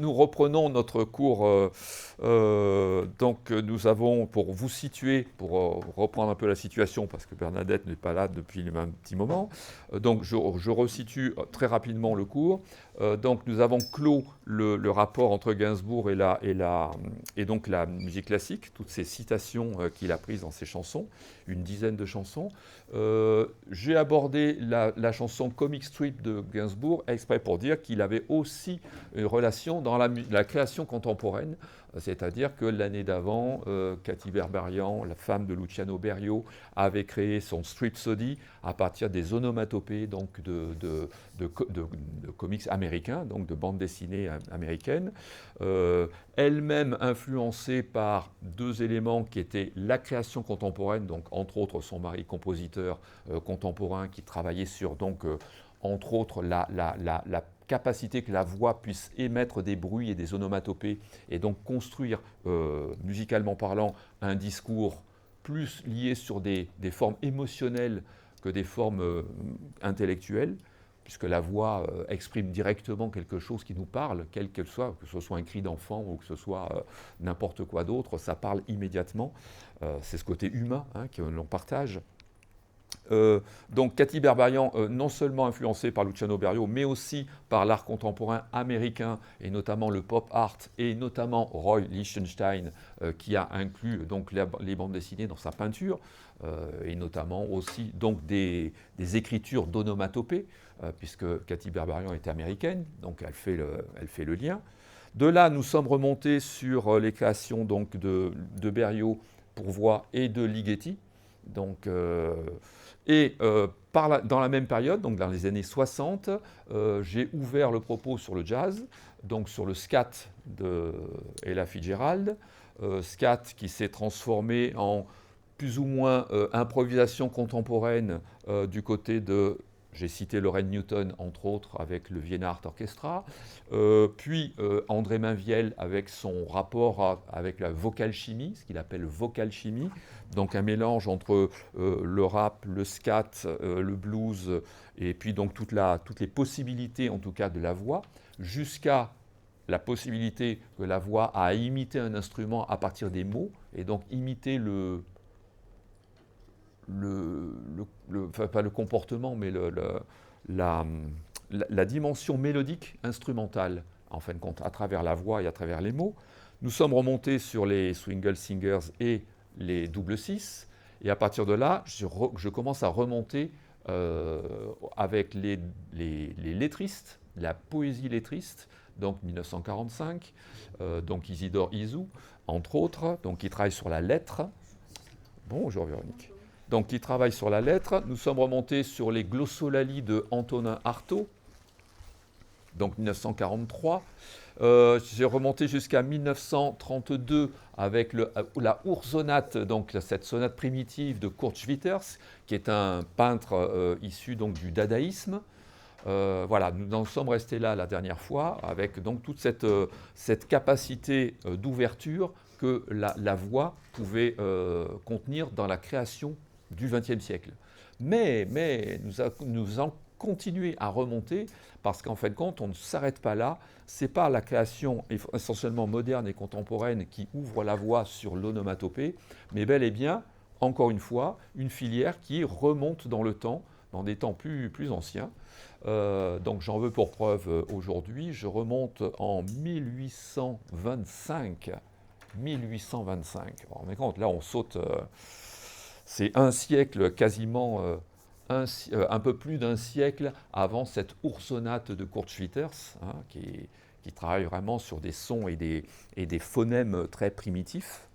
Nous reprenons notre cours. Donc, nous avons, pour vous situer, pour reprendre un peu la situation, parce que Bernadette n'est pas là depuis un petit moment, donc je resitue très rapidement le cours. Donc, nous avons clos le rapport entre Gainsbourg et donc la musique classique, toutes ces citations qu'il a prises dans ses chansons, une dizaine de chansons. J'ai abordé la chanson Comic Strip de Gainsbourg, exprès pour dire qu'il avait aussi une relation dans la création contemporaine, c'est-à-dire que l'année d'avant, Katy Berberian, la femme de Luciano Berio, avait créé son Stripsody à partir des onomatopées donc de comics américains, donc de bandes dessinées américaines, elle-même influencée par deux éléments qui étaient la création contemporaine, donc entre autres son mari compositeur contemporain qui travaillait sur donc entre autres la capacité que la voix puisse émettre des bruits et des onomatopées et donc construire, musicalement parlant, un discours plus lié sur des formes émotionnelles que des formes intellectuelles, puisque la voix exprime directement quelque chose qui nous parle, quel que ce soit un cri d'enfant ou que ce soit n'importe quoi d'autre, ça parle immédiatement. C'est ce côté humain que l'on partage. Donc Katy Berberian, non seulement influencée par Luciano Berio, mais aussi par l'art contemporain américain, et notamment le pop art, et notamment Roy Lichtenstein, qui a inclus donc les bandes dessinées dans sa peinture, et notamment aussi donc des écritures d'onomatopée, puisque Katy Berberian est américaine, donc elle fait le lien. De là, nous sommes remontés sur les créations donc, de Berio pour voix et de Ligeti. Donc, dans la même période, donc dans les années 60, j'ai ouvert le propos sur le jazz, donc sur le scat de Ella Fitzgerald, scat qui s'est transformé en plus ou moins improvisation contemporaine du côté de, j'ai cité Lorraine Newton entre autres avec le Vienna Art Orchestra, puis André Mainviel avec son rapport avec la vocal chimie, ce qu'il appelle vocal chimie, donc un mélange entre le rap, le scat, le blues, et puis donc toutes les possibilités en tout cas de la voix, jusqu'à la possibilité que la voix a à imiter un instrument à partir des mots, et donc imiter enfin, pas le comportement, mais la dimension mélodique instrumentale, en fin de compte, à travers la voix et à travers les mots. Nous sommes remontés sur les Swingle Singers et les double six, et à partir de là, je commence à remonter avec les lettristes, la poésie lettriste, donc 1945, donc Isidore Isou, entre autres, donc qui travaille sur la lettre. Bonjour Véronique. Donc, qui travaille sur la lettre. Nous sommes remontés sur les glossolalies de Antonin Artaud, donc 1943. J'ai remonté jusqu'à 1932 avec la Ursonate, donc cette sonate primitive de Kurt Schwitters, qui est un peintre issu donc du dadaïsme. Voilà, nous en sommes restés là la dernière fois, avec donc toute cette capacité d'ouverture que la voix pouvait contenir dans la création du XXe siècle. Mais nous allons continuer à remonter, parce qu'en fin de compte, on ne s'arrête pas là. Ce n'est pas la création essentiellement moderne et contemporaine qui ouvre la voie sur l'onomatopée, mais bel et bien, encore une fois, une filière qui remonte dans le temps, dans des temps plus anciens. Donc j'en veux pour preuve aujourd'hui, je remonte en 1825. 1825. Vous vous rendez compte, là on saute, c'est un siècle quasiment, un peu plus d'un siècle avant cette Ursonate de Kurt Schwitters, qui travaille vraiment sur des sons et des phonèmes très primitifs.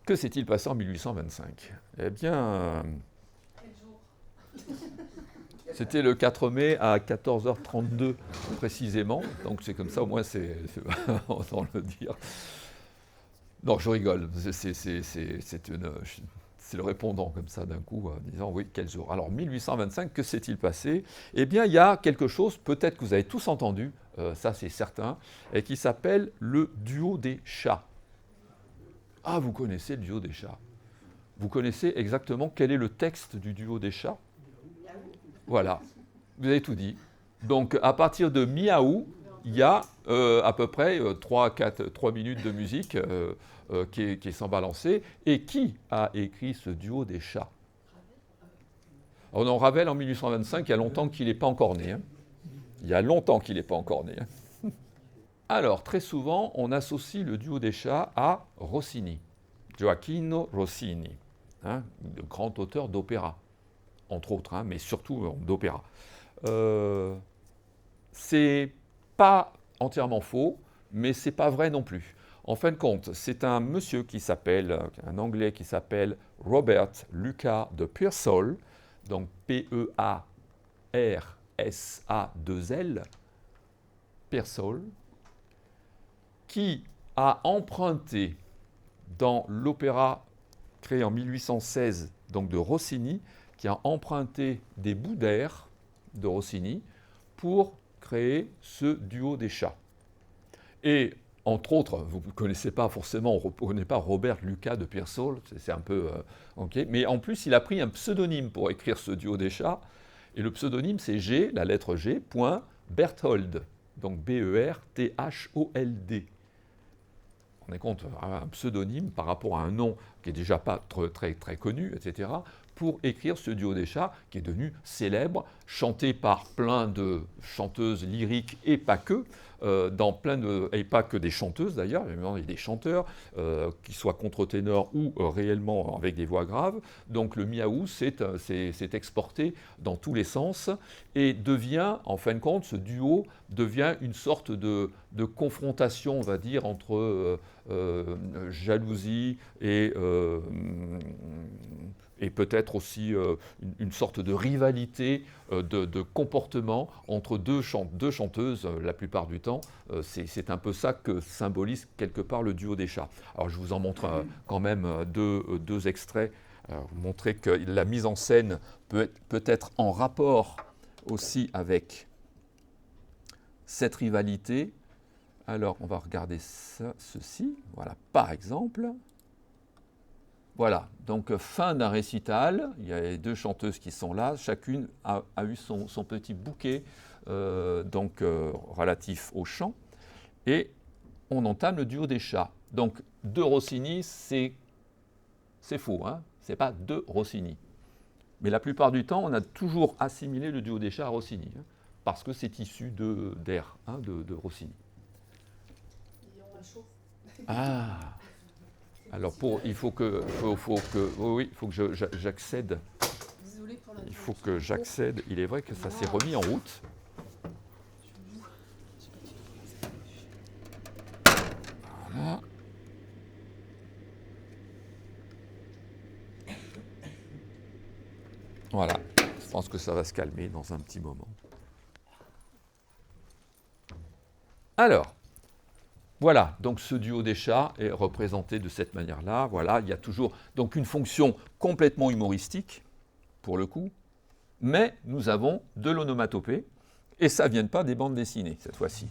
Que s'est-il passé en 1825 ? Eh bien, c'était le 4 mai à 14h32 précisément, donc c'est comme ça, au moins autant le dire. Non, je rigole, c'est le répondant comme ça d'un coup, en disant oui, quel jour. Alors 1825, que s'est-il passé ? Eh bien, il y a quelque chose, peut-être que vous avez tous entendu, ça c'est certain, et qui s'appelle le duo des chats. Ah, vous connaissez le duo des chats. Vous connaissez exactement quel est le texte du duo des chats ? Voilà, vous avez tout dit. Donc, à partir de Miaou, il y a à peu près 3 minutes de musique qui est sans balancer. Et qui a écrit ce duo des chats? Alors, non, Ravel en 1825, il y a longtemps qu'il n'est pas encore né. Hein. Il y a longtemps qu'il n'est pas encore né. Hein. Alors, très souvent, on associe le duo des chats à Rossini, Gioacchino Rossini, hein, le grand auteur d'opéra, entre autres, hein, mais surtout d'opéra. C'est pas entièrement faux, mais c'est pas vrai non plus. En fin de compte, c'est un monsieur qui s'appelle, un Anglais qui s'appelle Robert Lucas de Pearsall, donc P-E-A-R-S-A-2-L, Pearsall, qui a emprunté dans l'opéra créé en 1816, donc de Rossini, qui a emprunté des bouts d'air de Rossini pour créer ce duo des chats. Et entre autres, vous ne connaissez pas forcément, on ne reconnaît pas Robert Lucas de Pearsall, c'est un peu... ok, mais en plus, il a pris un pseudonyme pour écrire ce duo des chats, et le pseudonyme, c'est G, la lettre G, point Berthold, donc B-E-R-T-H-O-L-D. On est compte, un pseudonyme par rapport à un nom qui n'est déjà pas très, très connu, etc., pour écrire ce duo des chats qui est devenu célèbre, chanté par plein de chanteuses lyriques et pas que, et pas que des chanteuses d'ailleurs, il y a des chanteurs, qui soient contre-ténors ou réellement avec des voix graves. Donc le miaou s'est exporté dans tous les sens et devient, en fin de compte, ce duo devient une sorte de confrontation, on va dire, entre jalousie et peut-être aussi une sorte de rivalité de comportement entre deux chanteuses la plupart du temps. C'est un peu ça que symbolise quelque part le duo des chats. Alors je vous en montre quand même deux extraits, vous montrer que la mise en scène peut être en rapport aussi avec cette rivalité. Alors on va regarder ceci, voilà, par exemple. Voilà, donc fin d'un récital, il y a les deux chanteuses qui sont là, chacune a eu son petit bouquet relatif au chant, et on entame le duo des chats. Donc de Rossini, c'est faux, hein, c'est pas de Rossini. Mais la plupart du temps, on a toujours assimilé le duo des chats à Rossini, hein, parce que c'est issu d'air hein, de Rossini. Ah. Alors il faut que j'accède. Il faut que j'accède. Il est vrai que ça s'est remis en route. Voilà. Voilà. Je pense que ça va se calmer dans un petit moment. Alors. Voilà, donc ce duo des chats est représenté de cette manière-là. Voilà, il y a toujours donc une fonction complètement humoristique, pour le coup, mais nous avons de l'onomatopée, et ça ne vient pas des bandes dessinées, cette fois-ci.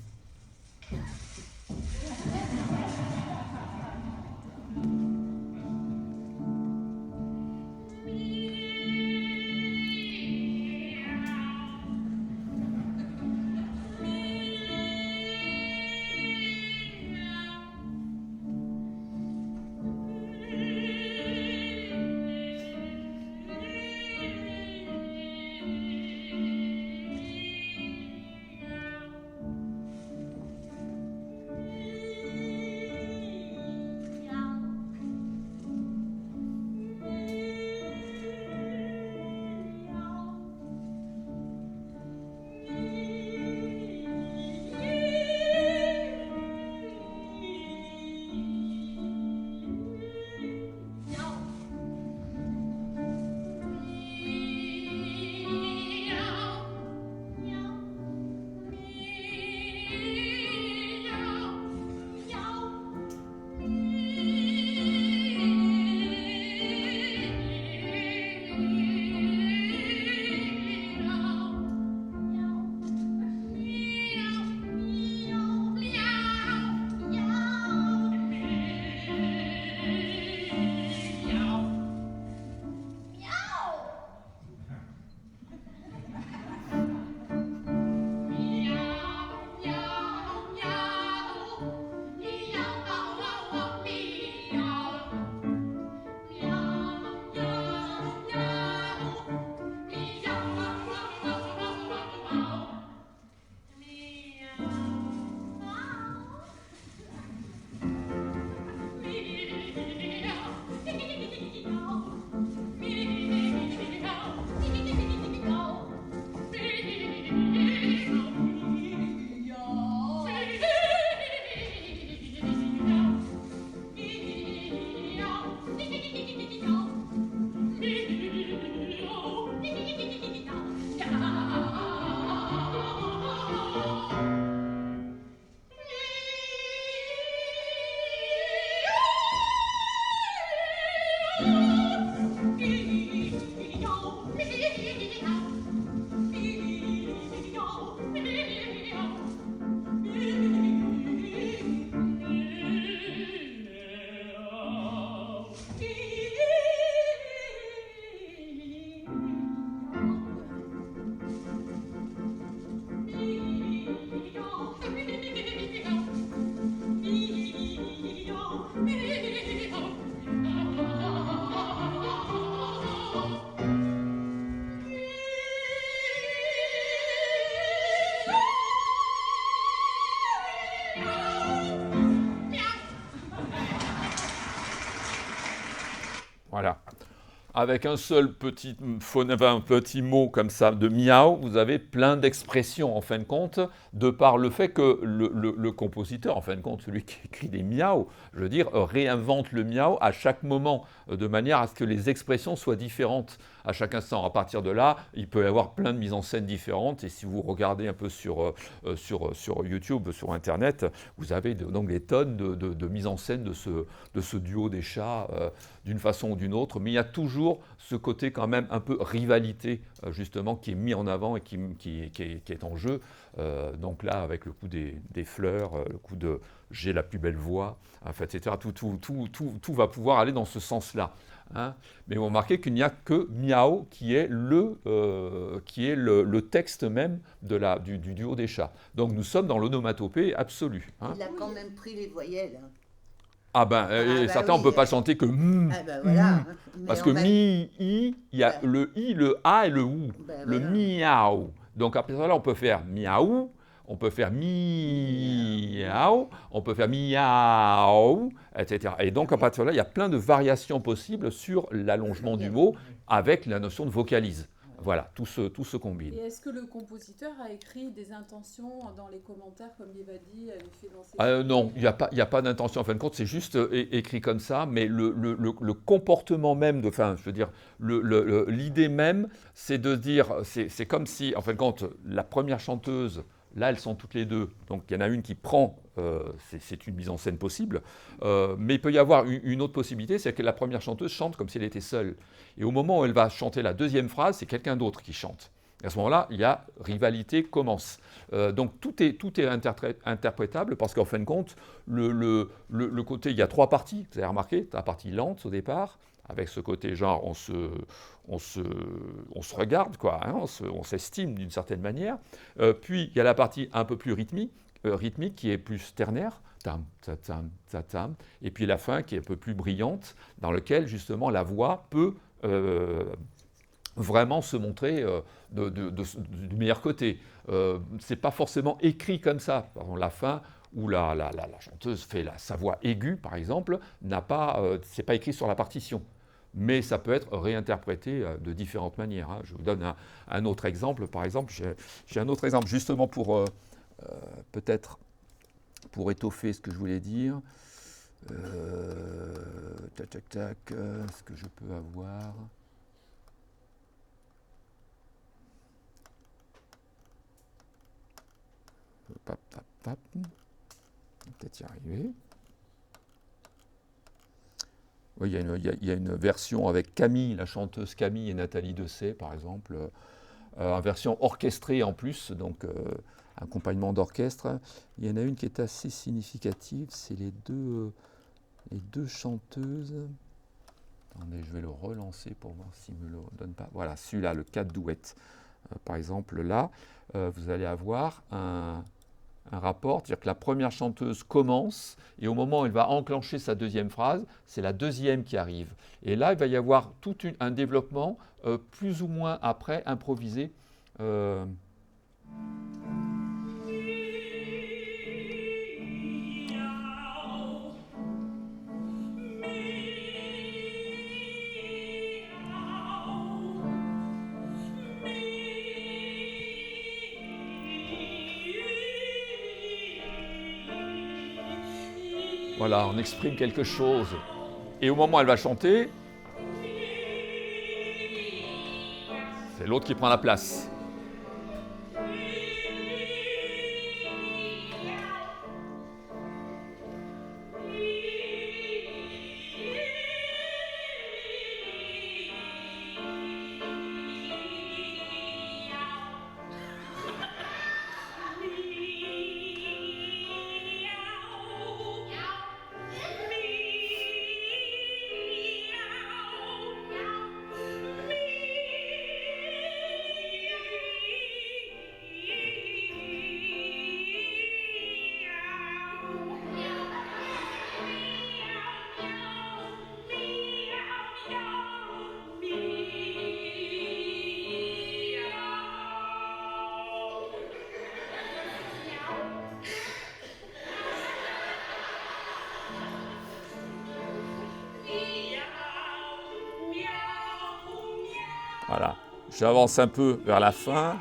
Voilà. Avec un seul petit mot comme ça de miaou, vous avez plein d'expressions en fin de compte, de par le fait que le compositeur, en fin de compte, celui qui écrit des miaou, je veux dire, réinvente le miaou à chaque moment, de manière à ce que les expressions soient différentes à chaque instant. À partir de là, il peut y avoir plein de mises en scène différentes, et si vous regardez un peu sur YouTube, sur Internet, vous avez donc des tonnes de mises en scène de ce duo des chats, d'une façon ou d'une autre, mais il y a toujours ce côté quand même un peu rivalité, justement, qui est mis en avant et qui est en jeu. Donc là, avec le coup des fleurs, le coup de j'ai la plus belle voix, enfin, etc., tout va pouvoir aller dans ce sens-là. Hein. Mais vous remarquez qu'il n'y a que miao qui est le texte même du duo des chats. Donc nous sommes dans l'onomatopée absolue. Hein. Il a quand même pris les voyelles. Ah ben, certains, on ne peut pas chanter que Ah ben voilà. parce que mi, il y a le i, le a et le ou. Le voilà. miaou. Donc après ça, là, on peut faire miaou, on peut faire miaou, on peut faire miaou, etc. Et donc à partir de là, il y a plein de variations possibles sur l'allongement du mot avec la notion de vocalise. Voilà, tout se combine. Et est-ce que le compositeur a écrit des intentions dans les commentaires, comme Yevadi avait fait dans ses... Non, il n'y a pas d'intention en fin de compte, c'est juste écrit comme ça, mais le comportement même, enfin, je veux dire, l'idée même, c'est de dire, c'est comme si, en fin de compte, la première chanteuse, là, elles sont toutes les deux, donc il y en a une qui prend, c'est une mise en scène possible, mais il peut y avoir une autre possibilité, c'est que la première chanteuse chante comme si elle était seule. Et au moment où elle va chanter la deuxième phrase, c'est quelqu'un d'autre qui chante. Et à ce moment-là, il y a rivalité commence. Donc tout est interprétable parce qu'en fin de compte, le côté, il y a trois parties, vous avez remarqué, la partie lente au départ, avec ce côté genre on se regarde, quoi, hein, on s'estime d'une certaine manière. Puis il y a la partie un peu plus rythmique qui est plus ternaire, tam, ta, tam, ta, tam, et puis la fin qui est un peu plus brillante, dans laquelle justement la voix peut vraiment se montrer du meilleur côté. C'est pas forcément écrit comme ça. Par exemple, la fin où la chanteuse fait sa voix aiguë, par exemple, c'est pas écrit sur la partition. Mais ça peut être réinterprété de différentes manières. Hein. Je vous donne un autre exemple. Par exemple, j'ai un autre exemple justement pour peut-être pour étoffer ce que je voulais dire. Ce que je peux avoir. Peut-être y arriver. Oui, il y a une version avec Camille, la chanteuse Camille et Nathalie Dessay, par exemple, en version orchestrée en plus, donc accompagnement d'orchestre. Il y en a une qui est assez significative, c'est les deux chanteuses. Attendez, je vais le relancer pour voir s'il ne me le donne pas. Voilà, celui-là, le 4 douettes. Par exemple, là, vous allez avoir un rapport, c'est-à-dire que la première chanteuse commence, et au moment où elle va enclencher sa deuxième phrase, c'est la deuxième qui arrive. Et là, il va y avoir tout un développement, plus ou moins après, improvisé. Voilà, on exprime quelque chose. Et au moment où elle va chanter, c'est l'autre qui prend la place. J'avance un peu vers la fin.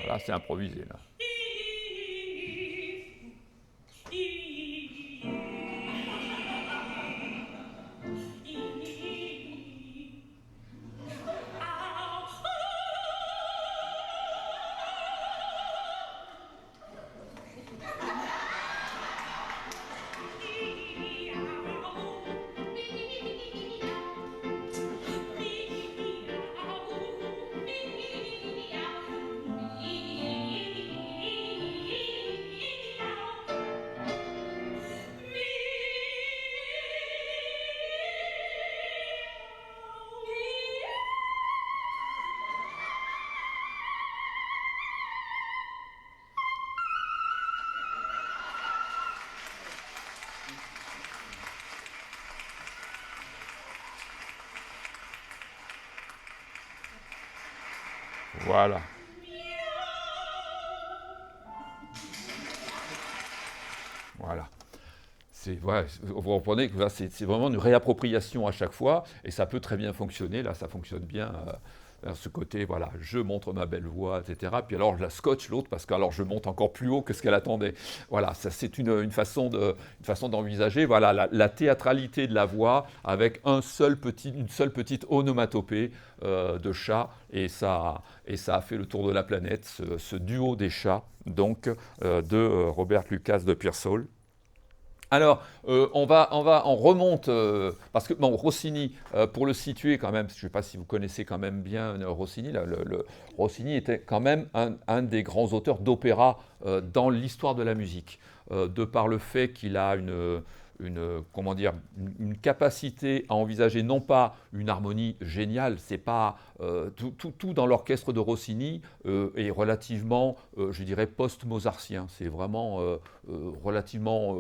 Là, c'est improvisé, là. Voilà. Voilà. Ouais, vous comprenez que c'est vraiment une réappropriation à chaque fois, et ça peut très bien fonctionner. Là, ça fonctionne bien. Ce côté, voilà, je montre ma belle voix, etc. Puis alors, je la scotche l'autre, parce que alors je monte encore plus haut que ce qu'elle attendait. Voilà, ça, c'est une façon d'envisager voilà, la théâtralité de la voix avec une seule petite onomatopée de chat, et ça a fait le tour de la planète, ce duo des chats, donc, de Robert Lucas de Pearsall. Alors, on remonte, parce que bon, Rossini, pour le situer quand même, je ne sais pas si vous connaissez quand même bien Rossini, là, Rossini était quand même un des grands auteurs d'opéra dans l'histoire de la musique, de par le fait qu'il a comment dire, une capacité à envisager non pas une harmonie géniale, c'est pas tout dans l'orchestre de Rossini est relativement, je dirais, post-mozartien. C'est vraiment relativement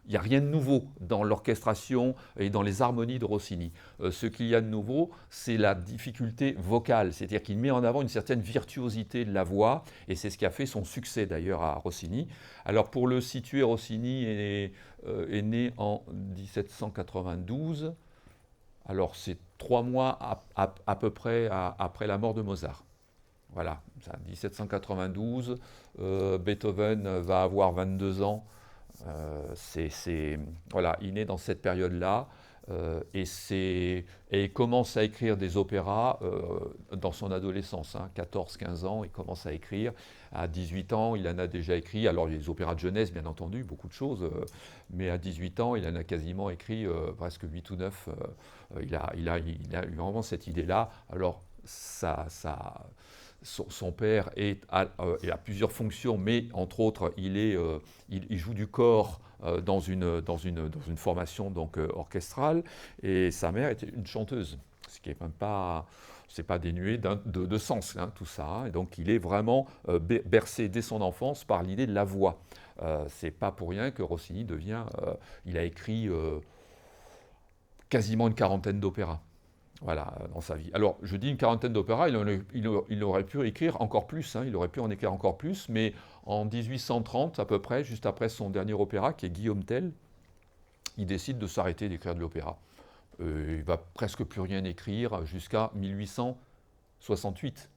il n'y a rien de nouveau dans l'orchestration et dans les harmonies de Rossini. Ce qu'il y a de nouveau, c'est la difficulté vocale, c'est-à-dire qu'il met en avant une certaine virtuosité de la voix, et c'est ce qui a fait son succès d'ailleurs à Rossini. Alors pour le situer, Rossini est né en 1792, alors c'est 3 mois à peu près après la mort de Mozart. Voilà, 1792, Beethoven va avoir 22 ans. Voilà, il est dans cette période-là et il commence à écrire des opéras dans son adolescence, 14-15 ans, il commence à écrire. À 18 ans, il en a déjà écrit, alors il y a des opéras de jeunesse, bien entendu, beaucoup de choses, mais à 18 ans, il en a quasiment écrit presque 8 ou 9. Il a eu vraiment cette idée-là. Alors, son père a plusieurs fonctions, mais entre autres, il joue du corps dans une formation donc, orchestrale, et sa mère était une chanteuse, ce qui n'est même pas, c'est pas dénué de sens, tout ça. Et donc il est vraiment bercé dès son enfance par l'idée de la voix. C'est pas pour rien que Rossini il a écrit quasiment une quarantaine d'opéras. Voilà, dans sa vie. Alors, je dis une quarantaine d'opéras, il aurait pu écrire encore plus, il aurait pu en écrire encore plus, mais en 1830 à peu près, juste après son dernier opéra, qui est Guillaume Tell, il décide de s'arrêter d'écrire de l'opéra. Il va presque plus rien écrire jusqu'à 1868.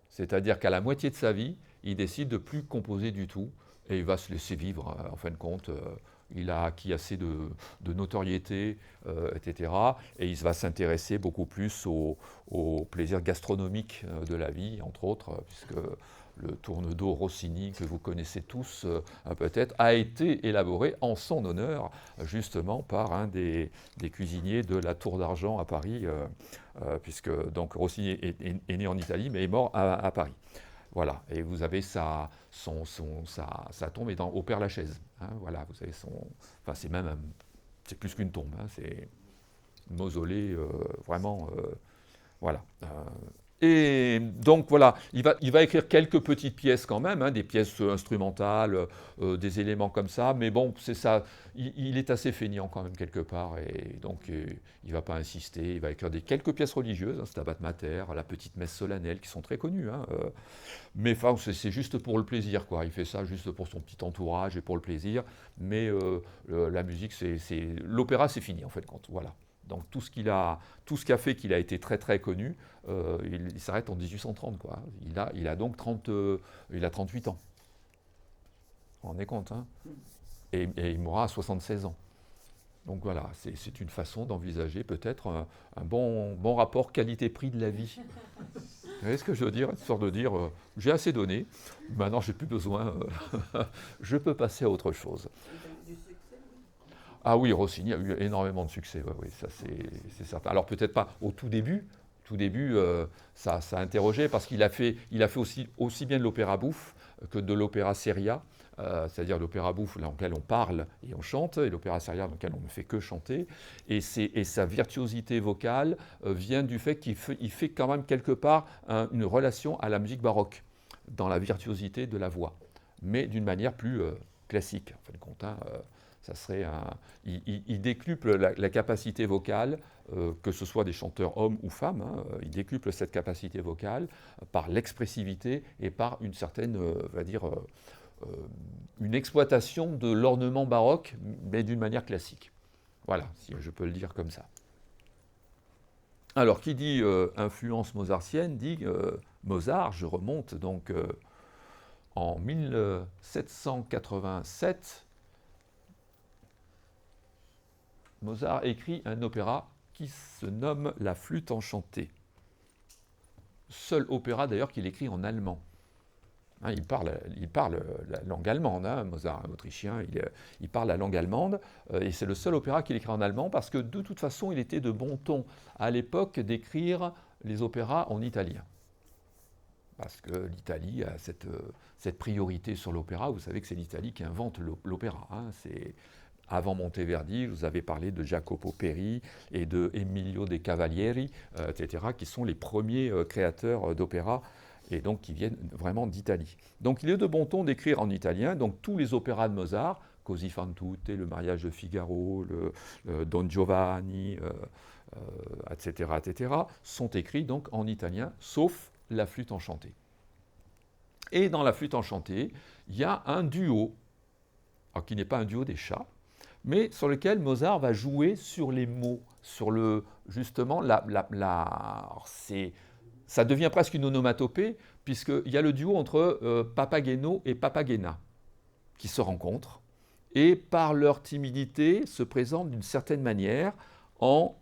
C'est-à-dire qu'à la moitié de sa vie, il décide de plus composer du tout, et il va se laisser vivre, en fin de compte. Il a acquis assez de notoriété, etc. Et il va s'intéresser beaucoup plus aux plaisirs gastronomiques de la vie, entre autres, puisque le tourne-dos Rossini, que vous connaissez tous peut-être, a été élaboré en son honneur, justement par un des cuisiniers de la Tour d'Argent à Paris, puisque donc Rossini est né en Italie, mais est mort à Paris. Voilà, et vous avez sa tombe est au Père-Lachaise. Voilà, vous avez enfin c'est plus qu'une tombe. mausolée, vraiment, voilà. Et donc voilà, il va écrire quelques petites pièces quand même, hein, des pièces instrumentales, des éléments comme ça, mais bon, c'est ça, il est assez feignant quand même quelque part, et donc il ne va pas insister, il va écrire quelques pièces religieuses, hein, Stabat Mater, la petite messe solennelle, qui sont très connues, hein, mais enfin, c'est juste pour le plaisir, quoi. Il fait ça juste pour son petit entourage et pour le plaisir, mais la musique, l'opéra, c'est fini en fait, voilà. Donc tout ce qui a fait qu'il a été très très connu, il s'arrête en 1830, quoi. Il a donc 38 ans. Vous vous rendez compte, hein, et il mourra à 76 ans. Donc voilà, c'est une façon d'envisager peut-être un bon rapport qualité-prix de la vie. Vous voyez ce que je veux dire? Une sorte de dire, j'ai assez donné, maintenant j'ai plus besoin, je peux passer à autre chose. Ah oui, Rossini a eu énormément de succès, oui, ça c'est certain. Alors peut-être pas au tout début, ça a interrogé parce qu'il a fait aussi bien de l'opéra bouffe que de l'opéra seria, c'est-à-dire l'opéra bouffe dans lequel on parle et on chante, et l'opéra seria dans lequel on ne fait que chanter. Et sa virtuosité vocale vient du fait qu'il fait quand même quelque part une relation à la musique baroque, dans la virtuosité de la voix, mais d'une manière plus classique, en fin de compte, hein, ça serait il décuple la capacité vocale, que ce soit des chanteurs hommes ou femmes, hein, il décuple cette capacité vocale par l'expressivité et par une certaine, on va dire, une exploitation de l'ornement baroque, mais d'une manière classique. Voilà, si je peux le dire comme ça. Alors, qui dit influence mozartienne, dit Mozart, je remonte donc en 1787, Mozart écrit un opéra qui se nomme La Flûte enchantée. Seul opéra d'ailleurs qu'il écrit en allemand. Hein, il parle la langue allemande, hein, Mozart, un autrichien, il parle la langue allemande, et c'est le seul opéra qu'il écrit en allemand parce que de toute façon il était de bon ton à l'époque d'écrire les opéras en italien. Parce que l'Italie a cette priorité sur l'opéra. Vous savez que c'est l'Italie qui invente l'opéra. Hein, avant Monteverdi, je vous avais parlé de Jacopo Peri et de Emilio De Cavalieri, etc., qui sont les premiers créateurs d'opéra, et donc qui viennent vraiment d'Italie. Donc il est de bon ton d'écrire en italien, donc tous les opéras de Mozart, Così fan tutte, le mariage de Figaro, le Don Giovanni, etc., sont écrits donc en italien, sauf la flûte enchantée. Et dans la flûte enchantée, il y a un duo, alors qui n'est pas un duo des chats, mais sur lequel Mozart va jouer sur les mots, sur justement ça devient presque une onomatopée, puisqu'il y a le duo entre Papageno et Papagena qui se rencontrent, et par leur timidité se présentent d'une certaine manière en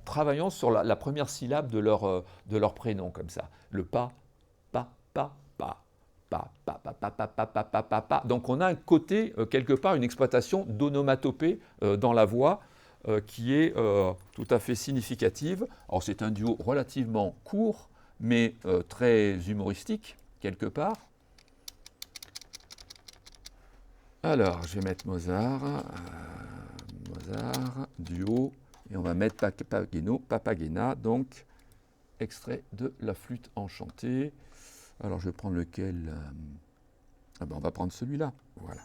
travaillant sur la première syllabe de leur prénom, comme ça. Le pa, pa, pa, pa. Pa, pa, pa, pa, pa, pa, pa, pa, pa, pa. Donc on a un côté, quelque part, une exploitation d'onomatopée dans la voix qui est tout à fait significative. Alors c'est un duo relativement court, mais très humoristique, quelque part. Alors, je vais mettre Mozart, duo, et on va mettre Papagena, donc extrait de La Flûte enchantée. Alors, je vais prendre lequel on va prendre celui-là. Voilà.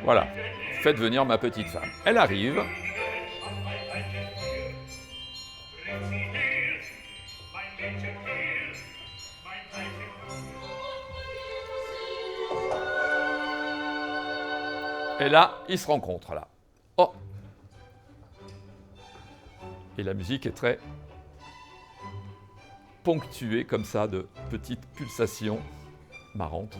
Voilà. Faites venir ma petite femme. Elle arrive. Et là, ils se rencontrent, là. Oh! Et la musique est très ponctuée, comme ça, de petites pulsations marrantes.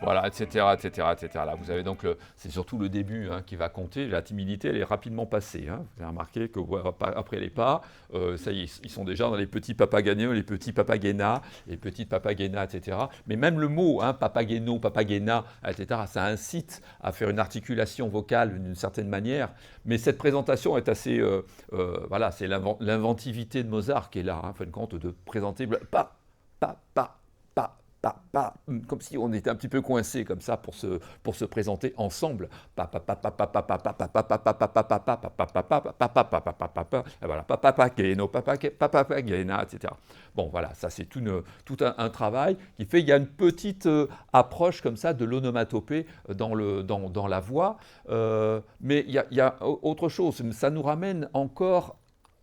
Voilà, etc., etc., etc. Là, vous avez donc, c'est surtout le début hein, qui va compter. La timidité, elle est rapidement passée. Hein. Vous avez remarqué que après les pas, ça y est, ils sont déjà dans les petits papagénos, les petits papagénas, les petites papagénas, etc. Mais même le mot, hein, papagéno, papagéna, etc., ça incite à faire une articulation vocale d'une certaine manière. Mais cette présentation est assez, voilà, c'est l'inventivité de Mozart qui est là, hein, en fin de compte, de présenter pas, comme si on était un petit peu coincé comme ça pour se présenter ensemble. Voilà, papagéna, etc. Bon, voilà, ça c'est tout un travail qui fait qu'il y a une petite approche comme ça de l'onomatopée dans la voix. Mais il y a autre chose, ça nous ramène encore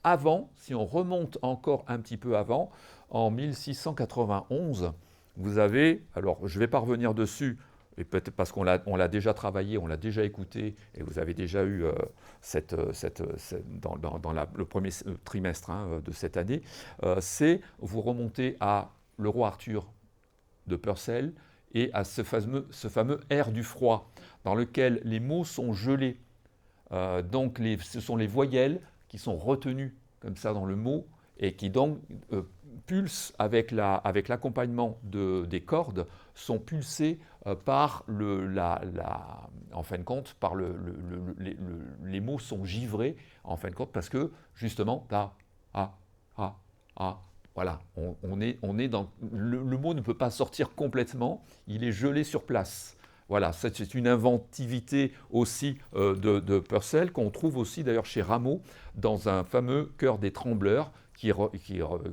avant, si on remonte encore un petit peu avant, en 1691, vous avez, alors je ne vais pas revenir dessus, et peut-être parce qu'on l'a déjà travaillé, on l'a déjà écouté, et vous avez déjà eu dans le premier trimestre hein, de cette année, c'est vous remontez à le roi Arthur de Purcell et à ce fameux air du froid, dans lequel les mots sont gelés. Donc ce sont les voyelles qui sont retenues comme ça dans le mot, et qui donc pulsent avec l'accompagnement des cordes, sont pulsées par en fin de compte, par les mots sont givrés, en fin de compte, parce que justement, voilà, on est dans... Le mot ne peut pas sortir complètement, il est gelé sur place. Voilà, c'est une inventivité aussi de Purcell, qu'on trouve aussi d'ailleurs chez Rameau, dans un fameux Chœur des Trembleurs, qui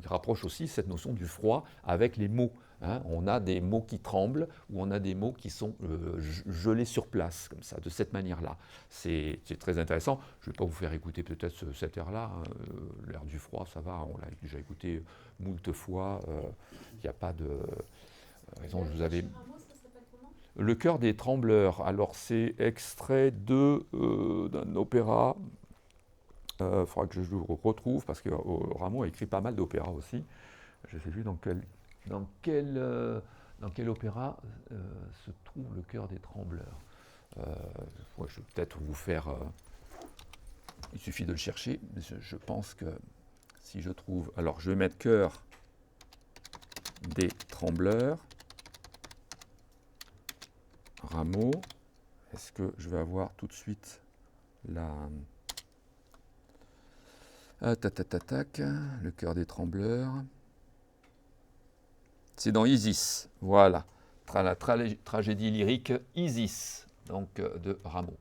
rapproche aussi cette notion du froid avec les mots. Hein. On a des mots qui tremblent, ou on a des mots qui sont gelés sur place, comme ça, de cette manière-là. C'est très intéressant. Je ne vais pas vous faire écouter peut-être cet air-là, hein. L'air du froid, ça va, on l'a déjà écouté moult fois. Il n'y a pas de raison, je vous avais... Le Chœur des Trembleurs, alors c'est extrait d'un opéra. Il faudra que je le retrouve, parce que Rameau a écrit pas mal d'opéras aussi. Je ne sais plus dans quel opéra se trouve le Chœur des Trembleurs. Je vais peut-être vous faire... il suffit de le chercher. Je pense que si je trouve... Alors je vais mettre Chœur des Trembleurs. Rameau, est-ce que je vais avoir tout de suite le Chœur des Trembleurs. C'est dans Isis, voilà, la tragédie lyrique Isis, donc de Rameau,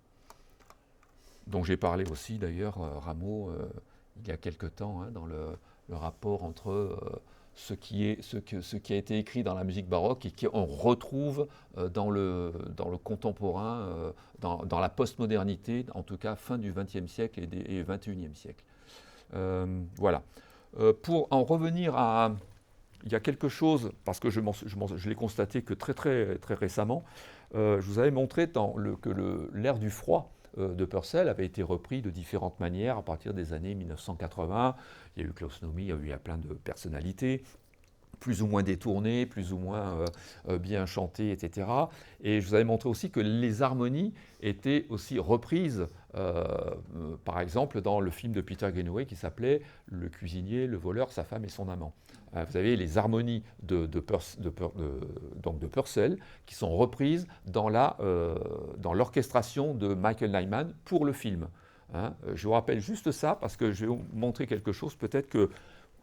dont j'ai parlé aussi d'ailleurs, Rameau, il y a quelque temps, hein, dans le rapport entre... ce qui a été écrit dans la musique baroque et qu'on retrouve dans le contemporain, dans la postmodernité, en tout cas fin du XXe siècle et XXIe siècle. Voilà. Pour en revenir à... Il y a quelque chose, parce que je l'ai constaté que très, très, très récemment, je vous avais montré que l'air du froid de Purcell avait été repris de différentes manières à partir des années 1980. Il y a eu Klaus Nomi, il y a plein de personnalités, plus ou moins détournées, plus ou moins bien chantées, etc. Et je vous avais montré aussi que les harmonies étaient aussi reprises, par exemple, dans le film de Peter Greenaway qui s'appelait « Le cuisinier, le voleur, sa femme et son amant ». Vous avez les harmonies de Purcell qui sont reprises dans l'orchestration de Michael Nyman pour le film. Hein. Je vous rappelle juste ça parce que je vais vous montrer quelque chose, peut-être que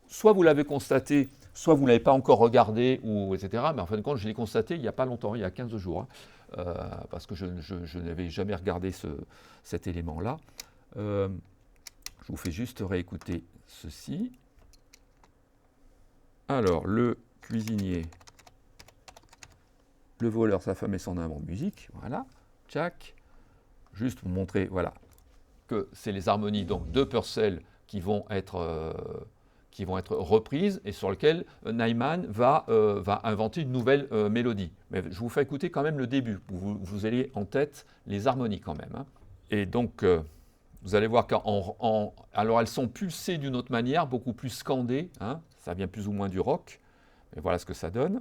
soit vous l'avez constaté, soit vous ne l'avez pas encore regardé, etc. Mais en fin de compte, je l'ai constaté il n'y a pas longtemps, il y a 15 jours, hein, parce que je n'avais jamais regardé cet élément-là. Je vous fais juste réécouter ceci. Alors, le cuisinier, le voleur, sa femme et son amant, musique, voilà, tchac. Juste vous montrer, voilà, que c'est les harmonies donc, de Purcell qui vont être reprises et sur lesquelles Nyman va inventer une nouvelle mélodie. Mais je vous fais écouter quand même le début, vous ayez en tête les harmonies quand même. Hein. Et donc, vous allez voir alors elles sont pulsées d'une autre manière, beaucoup plus scandées, hein, ça vient plus ou moins du rock, et voilà ce que ça donne.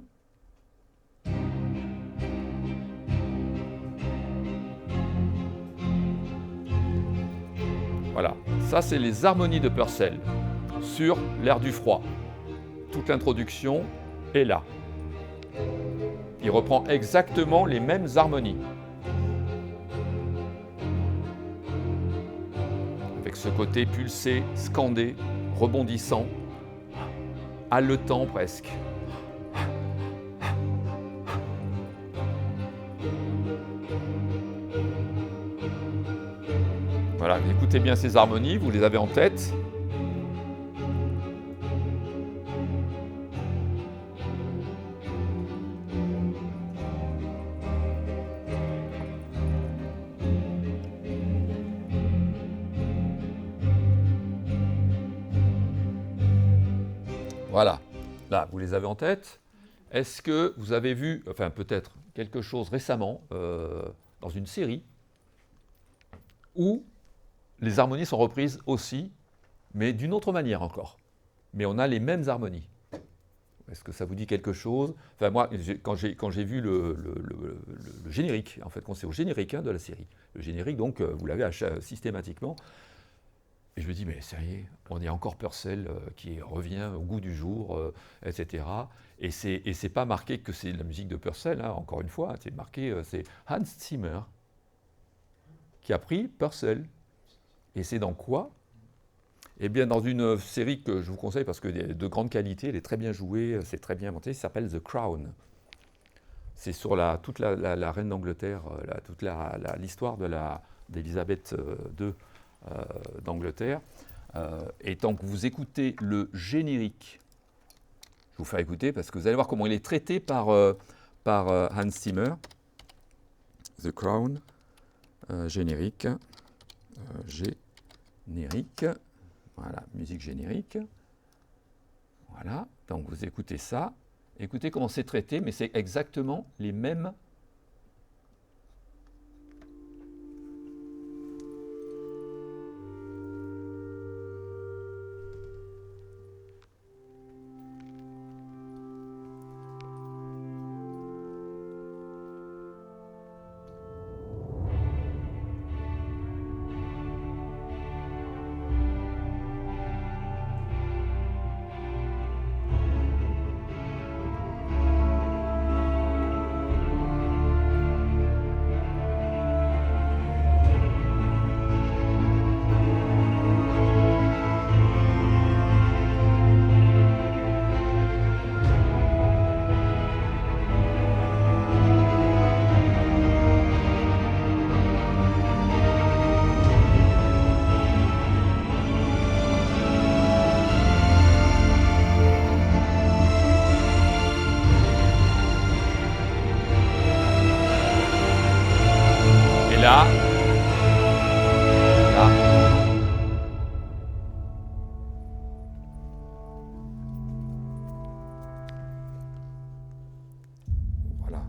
Ça, c'est les harmonies de Purcell sur l'air du froid. Toute l'introduction est là. Il reprend exactement les mêmes harmonies. Avec ce côté pulsé, scandé, rebondissant, haletant presque. Voilà, écoutez bien ces harmonies, vous les avez en tête. Voilà, là, vous les avez en tête. Est-ce que vous avez vu, enfin peut-être quelque chose récemment, dans une série, où les harmonies sont reprises aussi, mais d'une autre manière encore. Mais on a les mêmes harmonies. Est-ce que ça vous dit quelque chose? Enfin moi, quand j'ai vu le générique, en fait, quand c'est au générique de la série, le générique, donc, vous l'avez systématiquement, et je me dis, mais sérieux, on est encore Purcell qui revient au goût du jour, etc. Et c'est pas marqué que c'est la musique de Purcell, hein, encore une fois, c'est marqué, c'est Hans Zimmer qui a pris Purcell. Et c'est dans quoi? Eh bien, dans une série que je vous conseille parce qu'elle est de grande qualité, elle est très bien jouée, c'est très bien monté, ça s'appelle The Crown. C'est sur toute la reine d'Angleterre, toute l'histoire d'Élisabeth II d'Angleterre. Et tant que vous écoutez le générique, je vous fais écouter parce que vous allez voir comment il est traité par Hans Zimmer. The Crown, générique. Générique, voilà, musique générique, voilà, donc vous écoutez ça, écoutez comment c'est traité, mais c'est exactement les mêmes. Là, voilà.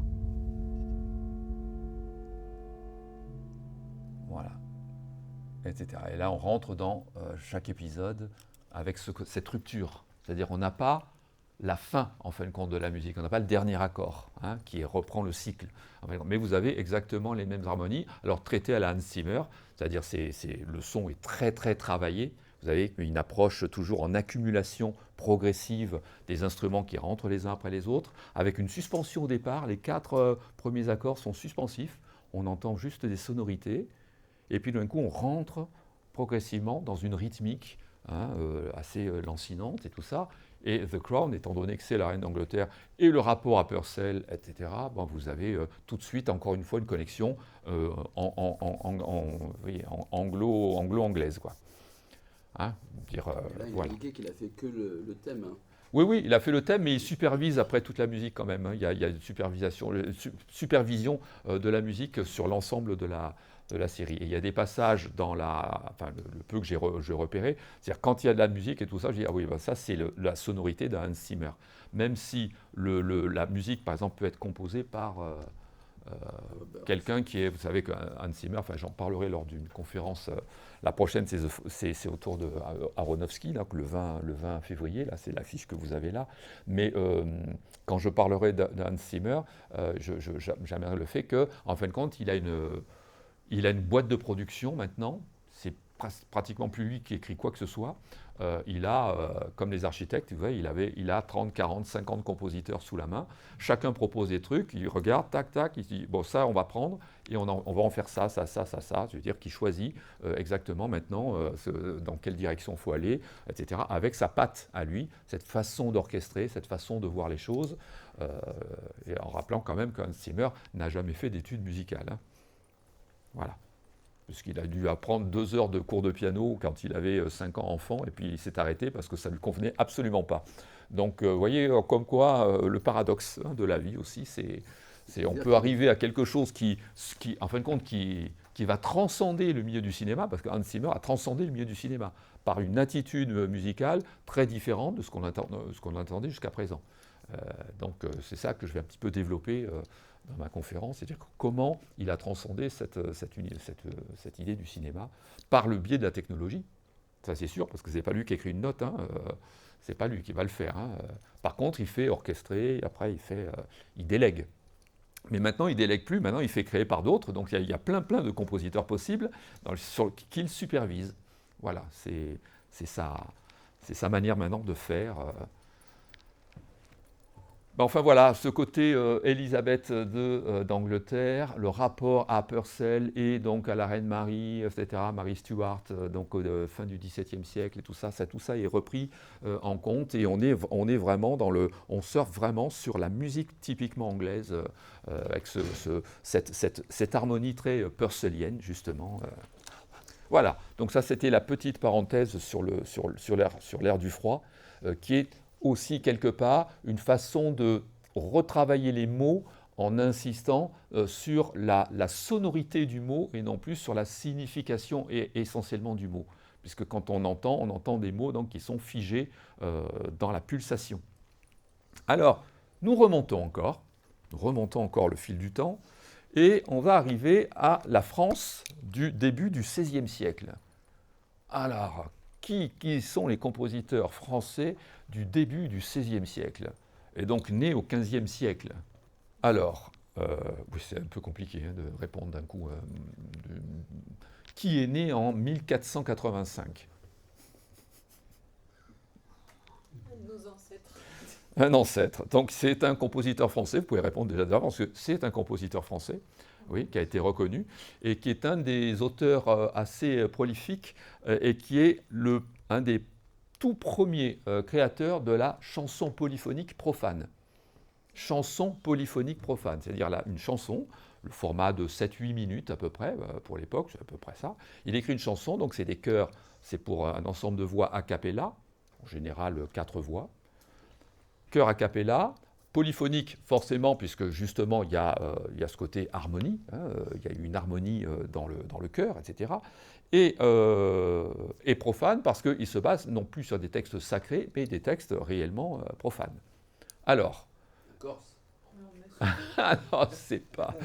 Voilà. Etc. Et là, on rentre dans chaque épisode avec cette rupture. C'est-à-dire, on n'a pas la fin, en fin de compte, de la musique. On n'a pas le dernier accord, hein, qui reprend le cycle. Mais vous avez exactement les mêmes harmonies. Alors, traité à la Hans Zimmer, c'est-à-dire le son est très, très travaillé. Vous avez une approche toujours en accumulation progressive des instruments qui rentrent les uns après les autres, avec une suspension au départ. Les 4 premiers accords sont suspensifs. On entend juste des sonorités. Et puis, d'un coup, on rentre progressivement dans une rythmique, hein, assez lancinante et tout ça. Et The Crown, étant donné que c'est la reine d'Angleterre et le rapport à Purcell, etc., bon, vous avez tout de suite, encore une fois, une connexion anglo-anglaise, quoi. Hein, là, il a indiqué qu'il a fait que le thème. Hein. Oui, oui, il a fait le thème, mais il supervise après toute la musique quand même. Hein. Il y a une supervision de la musique sur l'ensemble de la série. Et il y a des passages dans le peu que j'ai repéré, c'est-à-dire quand il y a de la musique et tout ça, je dis, ah oui, ben ça c'est la sonorité d'un Hans Zimmer. Même si la musique, par exemple, peut être composée par quelqu'un qui est, vous savez que Hans Zimmer, enfin j'en parlerai lors d'une conférence, la prochaine c'est autour de Aronofsky, là, le 20 février, là c'est l'affiche que vous avez là, mais quand je parlerai d'Hans Zimmer, j'amènerai le fait qu'en fin de compte, il a une boîte de production maintenant, c'est pratiquement plus lui qui écrit quoi que ce soit. Il a, comme les architectes, vous voyez, il a 30, 40, 50 compositeurs sous la main. Chacun propose des trucs, il regarde, tac, tac, il dit, bon, ça, on va prendre, et on va en faire ça, ça, ça, ça, ça. Je veux dire qu'il choisit exactement maintenant dans quelle direction il faut aller, etc., avec sa patte à lui, cette façon d'orchestrer, cette façon de voir les choses, et en rappelant quand même qu'Hans Zimmer n'a jamais fait d'études musicales. Hein. Voilà. Puisqu'il a dû apprendre 2 heures de cours de piano quand il avait 5 ans enfant, et puis il s'est arrêté parce que ça ne lui convenait absolument pas. Donc, vous voyez, comme quoi, le paradoxe de la vie aussi, on peut arriver à quelque chose qui en fin de compte, qui va transcender le milieu du cinéma, parce que Hans Zimmer a transcendé le milieu du cinéma, par une attitude musicale très différente de ce qu'on entendait jusqu'à présent. Donc, c'est ça que je vais un petit peu développer dans ma conférence, c'est-à-dire comment il a transcendé cette idée du cinéma par le biais de la technologie. Ça c'est sûr, parce que ce n'est pas lui qui écrit une note, hein, c'est pas lui qui va le faire. Hein. Par contre, il fait orchestrer, après il délègue. Mais maintenant, il ne délègue plus, maintenant il fait créer par d'autres, donc il y a plein de compositeurs possibles qu'il supervise. Voilà, c'est sa manière maintenant de faire. Enfin voilà, ce côté Élisabeth d'Angleterre, le rapport à Purcell et donc à la reine Marie, etc., Marie Stuart, donc fin du XVIIe siècle et tout ça est repris en compte et on est vraiment on surfe vraiment sur la musique typiquement anglaise avec cette harmonie très purcellienne justement. Voilà, donc ça c'était la petite parenthèse sur l'ère du froid qui est aussi quelque part une façon de retravailler les mots en insistant sur la sonorité du mot et non plus sur la signification essentiellement du mot. Puisque quand on entend des mots donc, qui sont figés dans la pulsation. Alors, nous remontons encore le fil du temps, et on va arriver à la France du début du XVIe siècle. Alors, qui sont les compositeurs français du début du XVIe siècle, et donc nés au XVe siècle? Alors, oui, c'est un peu compliqué de répondre d'un coup. Qui est né en 1485? Nos ancêtres. Un ancêtre. Donc c'est un compositeur français, vous pouvez répondre déjà d'avance, parce que c'est un compositeur français, oui, qui a été reconnu, et qui est un des auteurs assez prolifiques, et qui est un des tout premiers créateurs de la chanson polyphonique profane. Chanson polyphonique profane, c'est-à-dire une chanson, le format de 7-8 minutes à peu près, pour l'époque, c'est à peu près ça. Il écrit une chanson, donc c'est des chœurs, c'est pour un ensemble de voix a cappella, en général 4 voix. Chœur a cappella, polyphonique forcément, puisque justement il y a ce côté harmonie, hein, il y a une harmonie dans le chœur, etc. Et profane, parce qu'il se base non plus sur des textes sacrés, mais des textes réellement profanes. Alors, Corse. ah non, c'est pas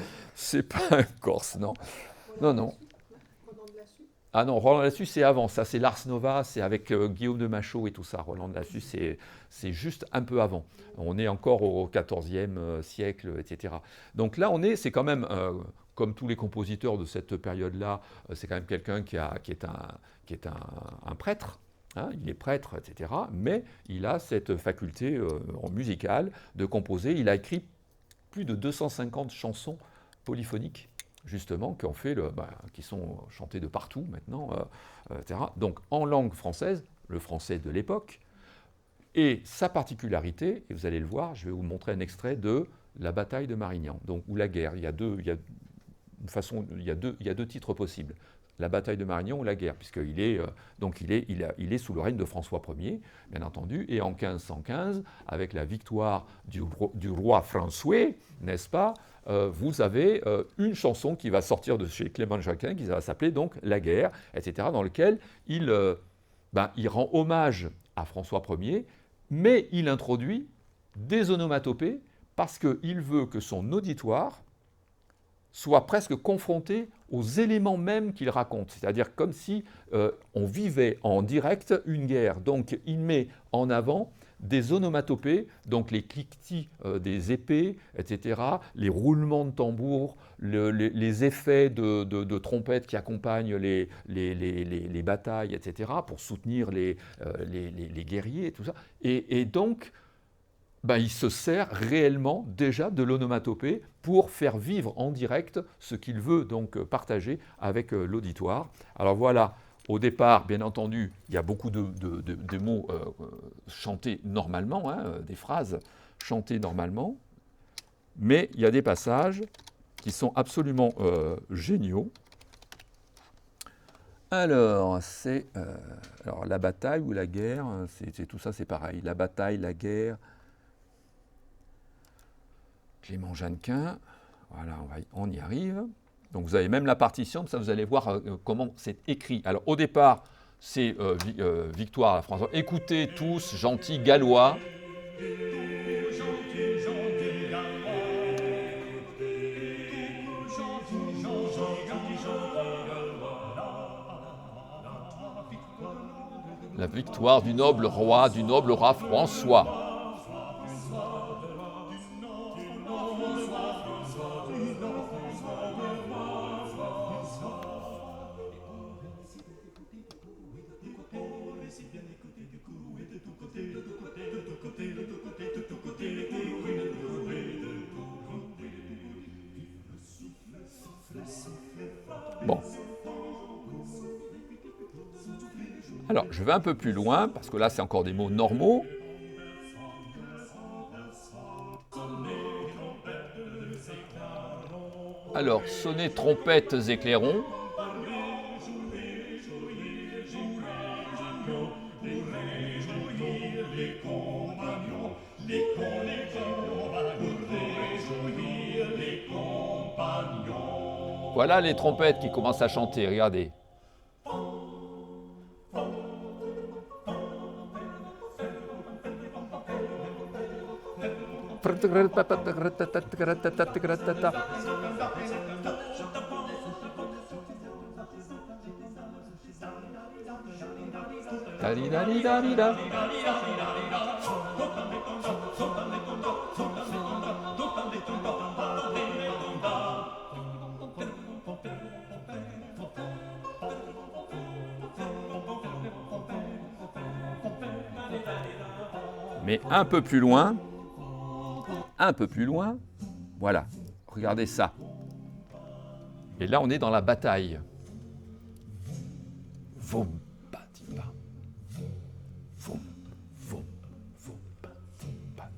un Corse, non. Non. Ah non, Roland de Lassus, c'est avant, ça c'est l'Ars Nova, c'est avec Guillaume de Machaut et tout ça. Roland de Lassus, c'est juste un peu avant. On est encore au XIVe siècle, etc. Donc là, c'est quand même, comme tous les compositeurs de cette période-là, c'est quand même quelqu'un qui est un prêtre. Hein, il est prêtre, etc. Mais il a cette faculté musicale de composer. Il a écrit plus de 250 chansons polyphoniques, justement, qui sont chantées de partout maintenant, etc. Donc en langue française, le français de l'époque, et sa particularité, et vous allez le voir, je vais vous montrer un extrait de La bataille de Marignan, donc, ou La guerre. Il y a deux titres possibles. La bataille de Marignan ou la guerre, puisqu'il est sous le règne de François Ier, bien entendu, et en 1515, avec la victoire du roi François, n'est-ce pas, vous avez une chanson qui va sortir de chez Clément Jacquin, qui va s'appeler donc La guerre, etc., dans lequel il rend hommage à François Ier, mais il introduit des onomatopées parce qu'il veut que son auditoire soit presque confronté aux éléments mêmes qu'il raconte, c'est-à-dire comme si on vivait en direct une guerre. Donc il met en avant des onomatopées, donc les cliquetis des épées, etc., les roulements de tambour, les effets de trompettes qui accompagnent les batailles, etc., pour soutenir les guerriers et tout ça. Et donc, il se sert réellement déjà de l'onomatopée pour faire vivre en direct ce qu'il veut donc partager avec l'auditoire. Alors voilà, au départ, bien entendu, il y a beaucoup de mots chantés normalement, des phrases chantées normalement, mais il y a des passages qui sont absolument géniaux. Alors, alors, la bataille ou la guerre, c'est tout ça, c'est pareil. La bataille, la guerre. Clément Jeannequin, voilà, on y arrive. Donc vous avez même la partition, ça vous allez voir comment c'est écrit. Alors au départ, c'est Victoire à la Françoise. Écoutez tous, gentils Gallois. La victoire du noble roi François. Bon. Alors, je vais un peu plus loin, parce que là, c'est encore des mots normaux. Alors, sonnez trompettes et clairons. Voilà les trompettes qui commencent à chanter, regardez. Mais un peu plus loin, voilà, regardez ça. Et là, on est dans la bataille. Vom, batiba. Vom, vom, vom, batiba.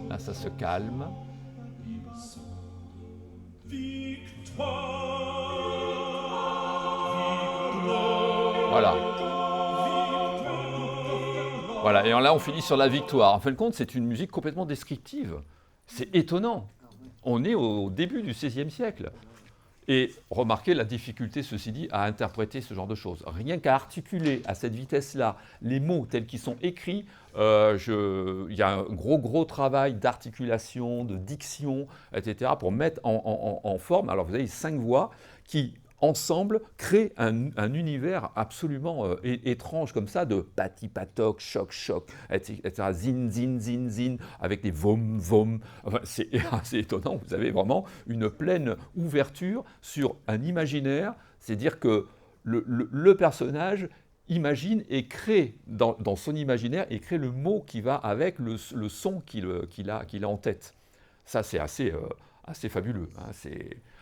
Là, ça se calme. Voilà. Voilà, et là on finit sur la victoire. En fin de compte, c'est une musique complètement descriptive. C'est étonnant. On est au début du XVIe siècle. Et remarquez la difficulté, ceci dit, à interpréter ce genre de choses. Rien qu'à articuler à cette vitesse-là les mots tels qu'ils sont écrits, il y a un gros travail d'articulation, de diction, etc. pour mettre en forme. Alors vous avez 5 voix qui, ensemble, créent un univers absolument étrange comme ça, de pati-patoc, choc, etc. Zin, zin, zin, zin, avec des vom. Enfin, c'est assez étonnant. Vous avez vraiment une pleine ouverture sur un imaginaire. C'est-à-dire que le personnage imagine et crée dans son imaginaire et crée le mot qui va avec le son qu'il a en tête. Ça, c'est assez fabuleux. Hein.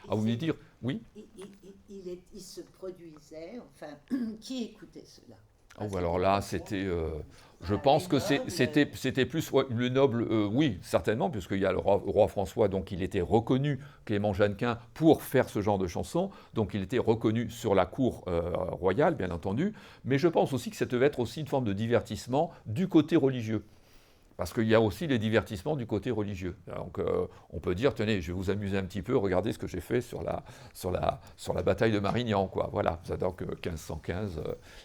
Vous voulez dire, oui? Il se produisait, enfin, qui écoutait cela? Alors là, c'était, je pense que c'était plus le noble, oui, certainement, puisqu'il y a le roi François, donc il était reconnu, Clément Jeannequin, pour faire ce genre de chansons, donc il était reconnu sur la cour royale, bien entendu, mais je pense aussi que ça devait être aussi une forme de divertissement du côté religieux. Parce qu'il y a aussi les divertissements du côté religieux. Donc on peut dire, tenez, je vais vous amuser un petit peu, regardez ce que j'ai fait sur la bataille de Marignan, quoi. Voilà, ça date que 1515,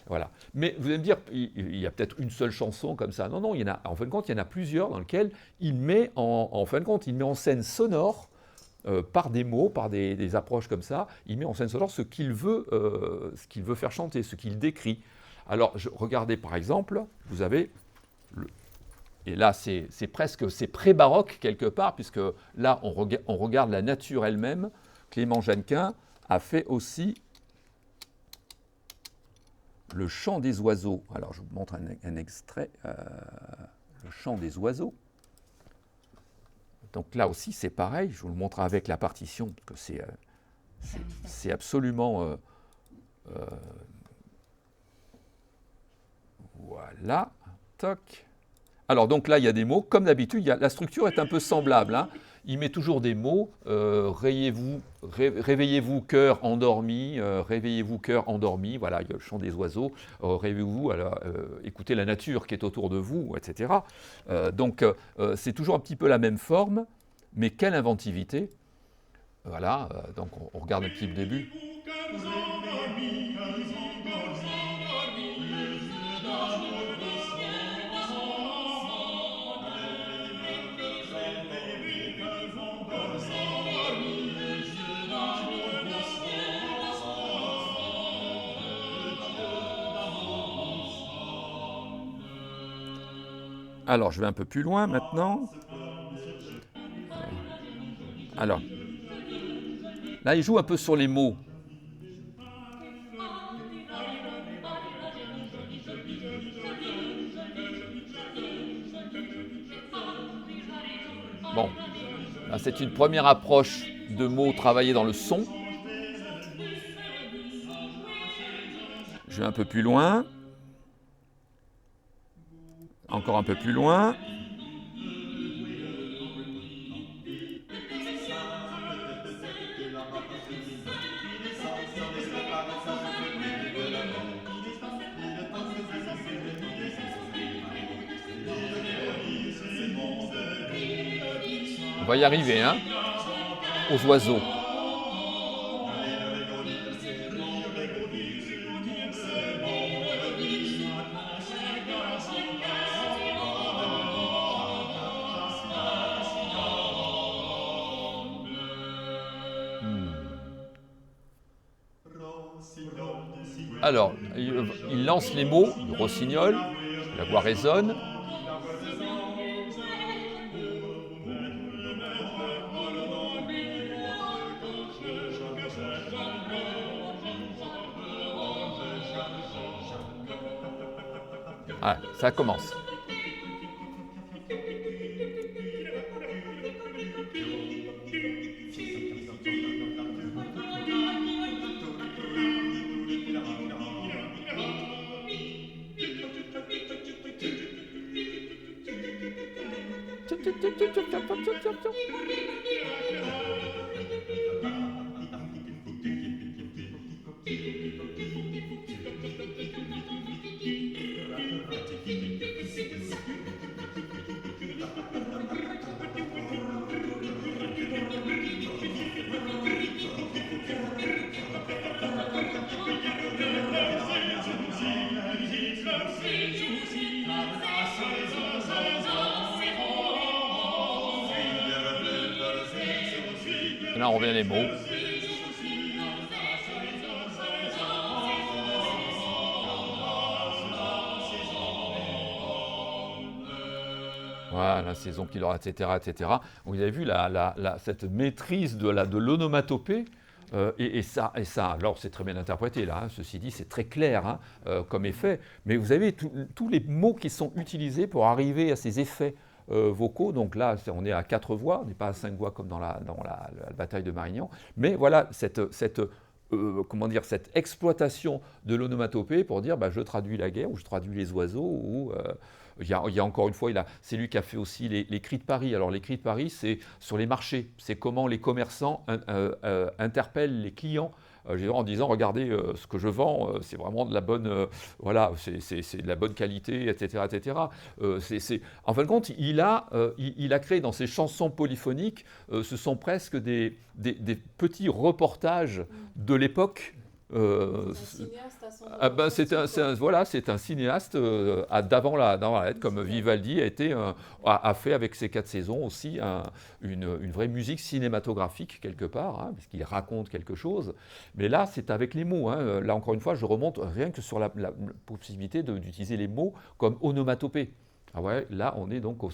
voilà. Mais vous allez me dire, il y a peut-être une seule chanson comme ça. Non, en fin de compte, il y en a plusieurs dans lesquelles il met en scène sonore, par des mots, par des approches comme ça, il met en scène sonore ce qu'il veut faire chanter, ce qu'il décrit. Alors, regardez par exemple, vous avez et là, c'est pré-baroque quelque part, puisque là, on regarde la nature elle-même. Clément Jeannequin a fait aussi le chant des oiseaux. Alors, je vous montre un extrait. Le chant des oiseaux. Donc là aussi, c'est pareil. Je vous le montre avec la partition, parce que c'est absolument... voilà. Toc. Alors donc là, il y a des mots. Comme d'habitude, la structure est un peu semblable. Hein. Il met toujours des mots. Réveillez-vous, cœur endormi. Réveillez-vous, cœur endormi. Voilà, il y a le chant des oiseaux. Réveillez-vous, écoutez la nature qui est autour de vous, etc. Donc c'est toujours un petit peu la même forme, mais quelle inventivité. Voilà, donc on regarde un petit peu le début. Alors, je vais un peu plus loin maintenant. Alors, là, il joue un peu sur les mots. Bon, là, c'est une première approche de mots travaillés dans le son. Je vais un peu plus loin. Encore un peu plus loin. On va y arriver, hein, aux oiseaux. Alors, il lance les mots, le rossignol, la voix résonne. Ah, ça commence. là on revient les mots. Voilà, la saison qui l'aura, etc., etc. Vous avez vu cette maîtrise de l'onomatopée, et ça, alors c'est très bien interprété là, hein, ceci dit, c'est très clair hein, comme effet, mais vous avez tous les mots qui sont utilisés pour arriver à ces effets vocaux. Donc là, on est à 4 voix, on n'est pas à 5 voix comme dans la bataille de Marignan, mais voilà cette exploitation de l'onomatopée pour dire je traduis la guerre, ou je traduis les oiseaux, ou il y a encore une fois, c'est lui qui a fait aussi les cris de Paris. Alors les cris de Paris, c'est sur les marchés, c'est comment les commerçants interpellent les clients en disant regardez ce que je vends, c'est vraiment de la bonne, voilà, c'est de la bonne qualité, etc., etc. En fin de compte, il a créé dans ses chansons polyphoniques, ce sont presque des petits reportages de l'époque. C'est un cinéaste d'avant la lettre, comme Vivaldi a fait avec ses 4 saisons aussi une vraie musique cinématographique quelque part, hein, parce qu'il raconte quelque chose. Mais là, c'est avec les mots. Hein. Là, encore une fois, je remonte rien que sur la possibilité d'utiliser les mots comme onomatopée. Ah ouais, là, on est donc au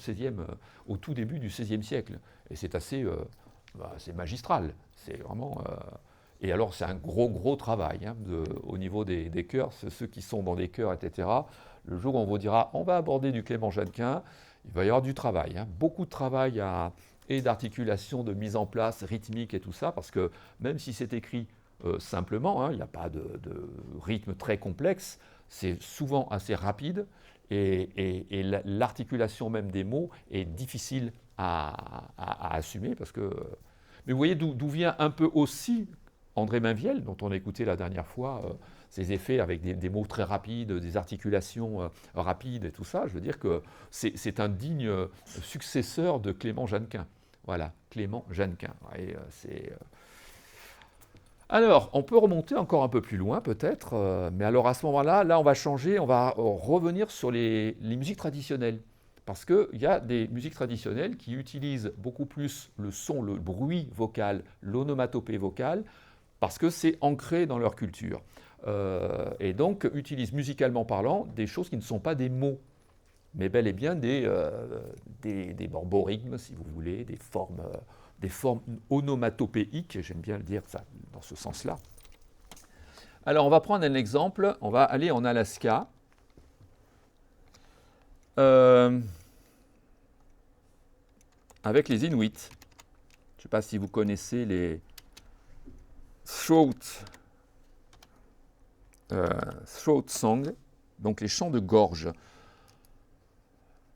tout début du XVIe siècle. Et c'est assez c'est magistral. C'est vraiment... Et alors, c'est un gros travail hein, au niveau des chœurs, ceux qui sont dans des chœurs, etc. Le jour où on vous dira, on va aborder du Clément Jeannequin, il va y avoir du travail, hein, beaucoup de travail et d'articulation, de mise en place rythmique et tout ça, parce que même si c'est écrit simplement, hein, il n'y a pas de rythme très complexe, c'est souvent assez rapide, et l'articulation même des mots est difficile à assumer, parce que... Mais vous voyez d'où vient un peu aussi... André Mainviel, dont on a écouté la dernière fois ses effets avec des mots très rapides, des articulations rapides et tout ça, je veux dire que c'est un digne successeur de Clément Jeannequin. Voilà, Clément Jeannequin. Alors, on peut remonter encore un peu plus loin peut-être, mais alors à ce moment-là, on va changer, on va revenir sur les musiques traditionnelles. Parce qu'il y a des musiques traditionnelles qui utilisent beaucoup plus le son, le bruit vocal, l'onomatopée vocale, parce que c'est ancré dans leur culture. Et donc, utilisent musicalement parlant des choses qui ne sont pas des mots, mais bel et bien des borborigmes, si vous voulez, des formes onomatopéiques, j'aime bien le dire ça dans ce sens-là. Alors, on va prendre un exemple, on va aller en Alaska. Avec les Inuits. Je ne sais pas si vous connaissez les throat song, donc les chants de gorge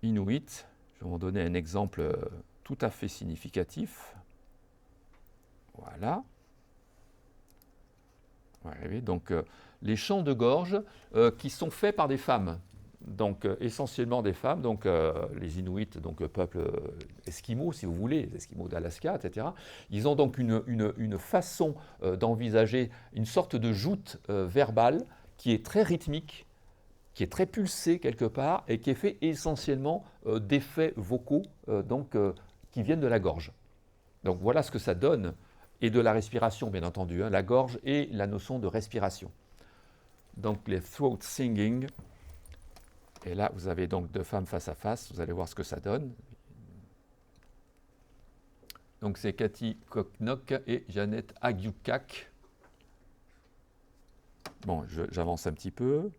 Inuit. Je vais vous donner un exemple tout à fait significatif. Voilà. Ouais, donc les chants de gorge qui sont faits par des femmes. Donc essentiellement des femmes, donc les Inuits, donc peuple esquimau si vous voulez, les Esquimaux d'Alaska, etc. Ils ont donc une façon d'envisager une sorte de joute verbale qui est très rythmique, qui est très pulsée quelque part et qui est fait essentiellement d'effets vocaux qui viennent de la gorge. Donc voilà ce que ça donne, et de la respiration bien entendu, hein, la gorge et la notion de respiration. Donc les throat singing. Et là, vous avez donc 2 femmes face à face. Vous allez voir ce que ça donne. Donc, c'est Cathy Koknok et Jeannette Agiukak. Bon, j'avance un petit peu.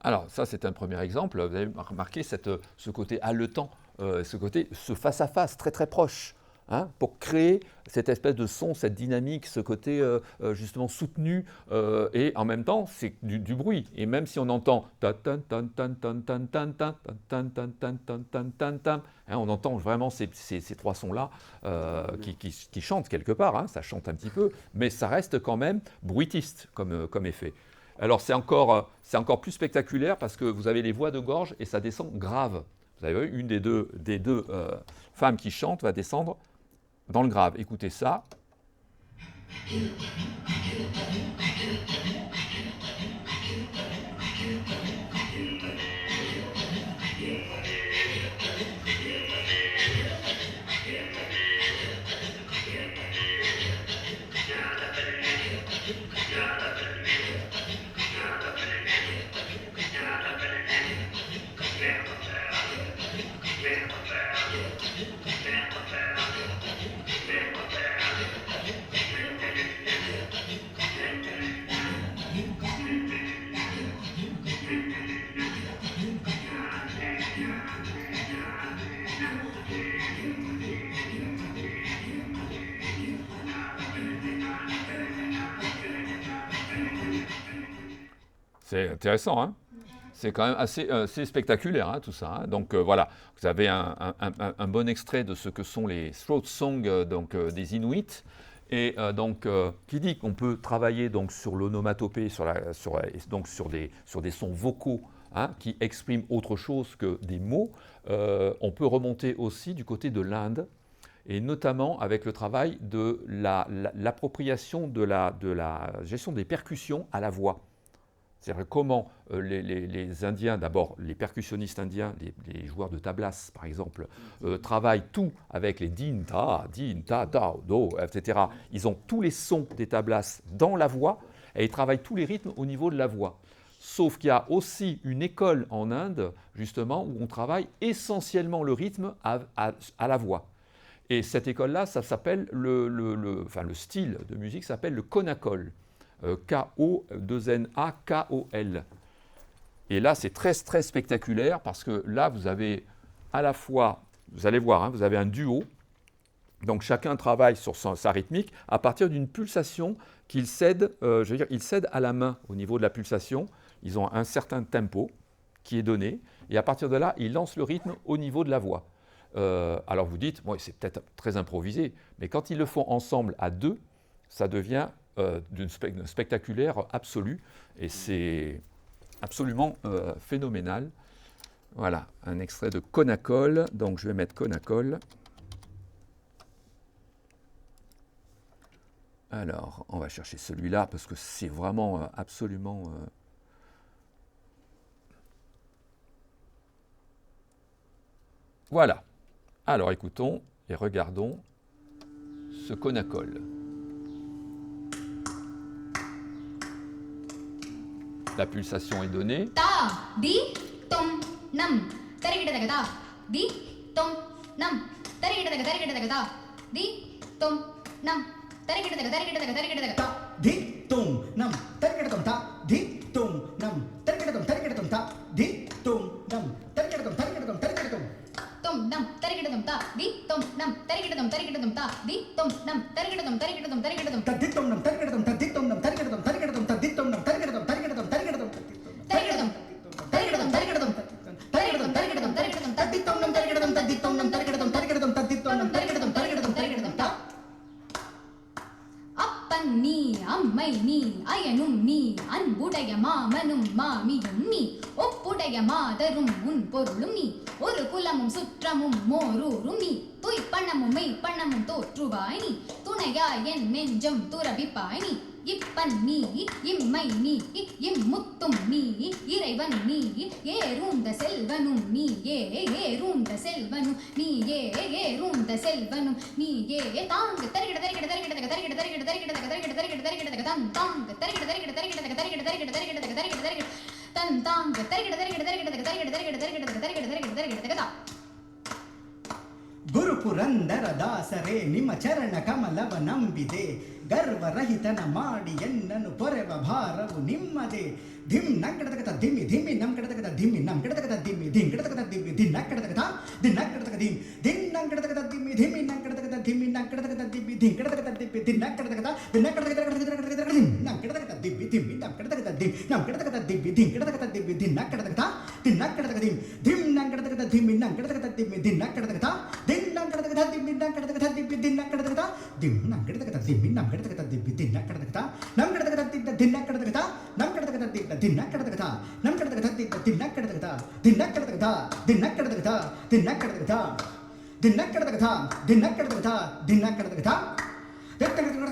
Alors, ça, c'est un premier exemple. Vous avez remarqué ce côté haletant, ce face-à-face très très proche. hein, pour créer cette espèce de son, cette dynamique, ce côté justement soutenu, et en même temps, c'est du bruit. Et même si on entend on entend vraiment ces trois sons-là qui chantent quelque part, hein, ça chante un petit peu, mais ça reste quand même bruitiste comme effet. Alors c'est encore plus spectaculaire parce que vous avez les voix de gorge et ça descend grave. Vous avez vu, une des deux femmes qui chantent va descendre dans le grave. Écoutez ça. C'est intéressant, hein? C'est quand même assez spectaculaire, hein, tout ça. Hein. Donc voilà, vous avez un bon extrait de ce que sont les throat songs des Inuits. Et qui dit qu'on peut travailler donc, sur l'onomatopée, sur des sons vocaux, hein, qui expriment autre chose que des mots. On peut remonter aussi du côté de l'Inde, et notamment avec le travail de l'appropriation de la gestion des percussions à la voix. C'est-à-dire comment les Indiens, d'abord les percussionnistes indiens, les joueurs de tablas par exemple, travaillent tout avec les din, ta, da, do, etc. Ils ont tous les sons des tablas dans la voix et ils travaillent tous les rythmes au niveau de la voix. Sauf qu'il y a aussi une école en Inde, justement, où on travaille essentiellement le rythme à la voix. Et cette école-là, ça s'appelle le style de musique s'appelle le Konakol. K-O-2-N-A-K-O-L. Et là, c'est très, très spectaculaire parce que là, vous avez à la fois, vous allez voir, hein, vous avez un duo. Donc, chacun travaille sur sa rythmique à partir d'une pulsation qu'il cède, il cède à la main au niveau de la pulsation. Ils ont un certain tempo qui est donné. Et à partir de là, ils lancent le rythme au niveau de la voix. Alors, vous dites, bon, c'est peut-être très improvisé, mais quand ils le font ensemble à deux, ça devient d'une spectaculaire absolue, et c'est absolument phénoménal. Voilà, un extrait de Konakol, donc je vais mettre Konakol. Alors, on va chercher celui-là, parce que c'est vraiment absolument... Voilà. Alors écoutons et regardons ce Konakol. La pulsation est donnée. Ta, di, tom, nam, tarigidagada, di, tom, nam, tarigidagada, di, tom, nam, tarigidagada, di, tom, nam, tarigidagada, di, tom, nam, tarigidagada, di, tom, nam, tarigidagada, tom, nam, tarigidagada, di, tom, nam, tarigidagada, di, tom, nam, tarigidagada, taditom nam, tarigidagada, taditom nam, tarigidagada, taditom nam, tarigidagada, அப்பன்னி அம்மை நீ அயனும் நீ அன்புடைய மாமனும் மாமியும் நீ ஒப்புடைய மாதரும் உன் பொருளும் நீ ஒரு குலமும் சுற்றமும் மோரூரும் நீ துய்ப்பண்ணமும் மெய்ப்பண்ணமும் தோற்றுவாய் நீ துணையாய் என் நெஞ்சம் துறவிப்பாய் நீ இப்பன் நீ இம்மை நீ இம்முத்தும் நீ இறைவன் நீ ஏறுந்த செல்வனும் நீ ஏறுந்த செல்வனும் நீ ஏறுந்த செல்வனும் நீ தாங்க தரிகிட தரிகிட தரிகிட தரிகிட தரிகிட தரிகிட தரிகிட தரிகிட தரிகிட தன் தாங்க தரிகிட தரிகிட தரிகிட தரிகிட தரிகிட தரிகிட தரிகிட தரிகிட தன் தாங்க தரிகிட தரிகிட தரிகிட தரிகிட தரிகிட தரிகிட தரிகிட தரிகிட தரிகிட தரிகிட ಗುರು ಪುರಂದರ ದಾಸರೇ ನಿಮ್ಮ ಚರಣ ಕಮಲವ ನಂಬಿದೆ ಗರ್ವರಹಿತನ ಮಾಡಿ ಎನ್ನನು ಪೊರೆವ ಭಾರವು ನಿಮ್ಮದೇ ಧಿಮ್ ನಕ್ಕಡತಕತ ಧಿಮ್ಮಿ ಧಿಮ್ಮಿ ನಮ್ ಕಡತಕತ ಧಿಮ್ಮಿ ನಮ್ ಕಡತಕತ ಧಿಮ್ಮಿ ಧಿಮ್ ಕಡತಕತ ಧಿಮ್ಮಿ ಧಿನ್ ನಕ್ಕಡತಕತ ದಿನ್ ನಕ್ಕಡತಕ ಧಿಮ್ ದಿನ್ ನಕ್ಕಡತಕತ ಧಿಮ್ಮಿ ಧಿಮ್ಮಿ ನಕ್ಕಡತಕತ dhimmi nankadakata dhimmi dhinkadakata dhimmi dhinnakadakata dhinnakadakata dhim nankadakata dhimmi dhimmi nankadakata dhim nankadakata dhimmi dhinkadakata dhimmi dhinnakadakata dhinnakadakata dhim dhim nankadakata dhimmi nankadakata dhimmi dhinnakadakata dhim nankadakata dhimmi nankadakata dhimmi dhinnakadakata dhim nankadakata dhimmi nankadakata dhimmi dhinnakadakata nankadakata dhinnakadakata nankadakata dhinnakadakata nankadakata dhinnakadakata dhinnakadakata dhinnakadakata dhinnakadakata Dinakadakata, dinakadakata, dinakadakata, dinakadakata,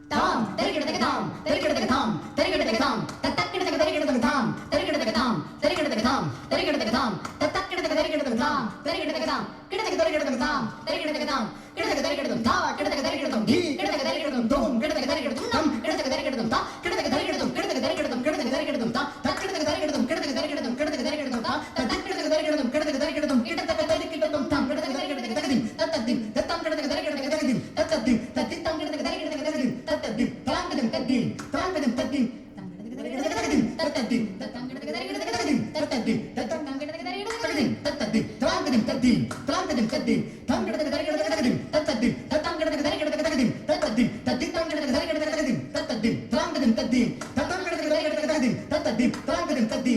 Tam, terikadakatam, terikadakatam, terikadakatam, tatakadakatam, terikadakatam, terikadakatam, terikadakatam, tatakadakatam, terikadakatam, kidakadakatam, terikadakatam, kidakadakatam, ta, kidakadakatam, di, kidakadakatam, dom, kidakadakatam, tam, kidakadakatam, ta, kidakadakatam, kidakadakatam, kidakadakatam, ta, takadakatam, kidakadakatam, kidakadakatam, ta, tatakadakatam, kidakadakatam, kidakadakatam, tam, kidakadakatam, tatadim, tatam, kidakadakatam, tatadim, tatitam, kidakadakatam, tatadim, talangadam, tadim, talangadam, tadim, tatadim, tatadim, tatadim, tatadim, tatadim, tatadim, talangadam, tadim, talangadam, tadim, talangadam, tatadim, tatadim, tatadim, tadim, tatadim, tatadim, talangadam, tadim, talangadam, tatadim, talangadam, tadim,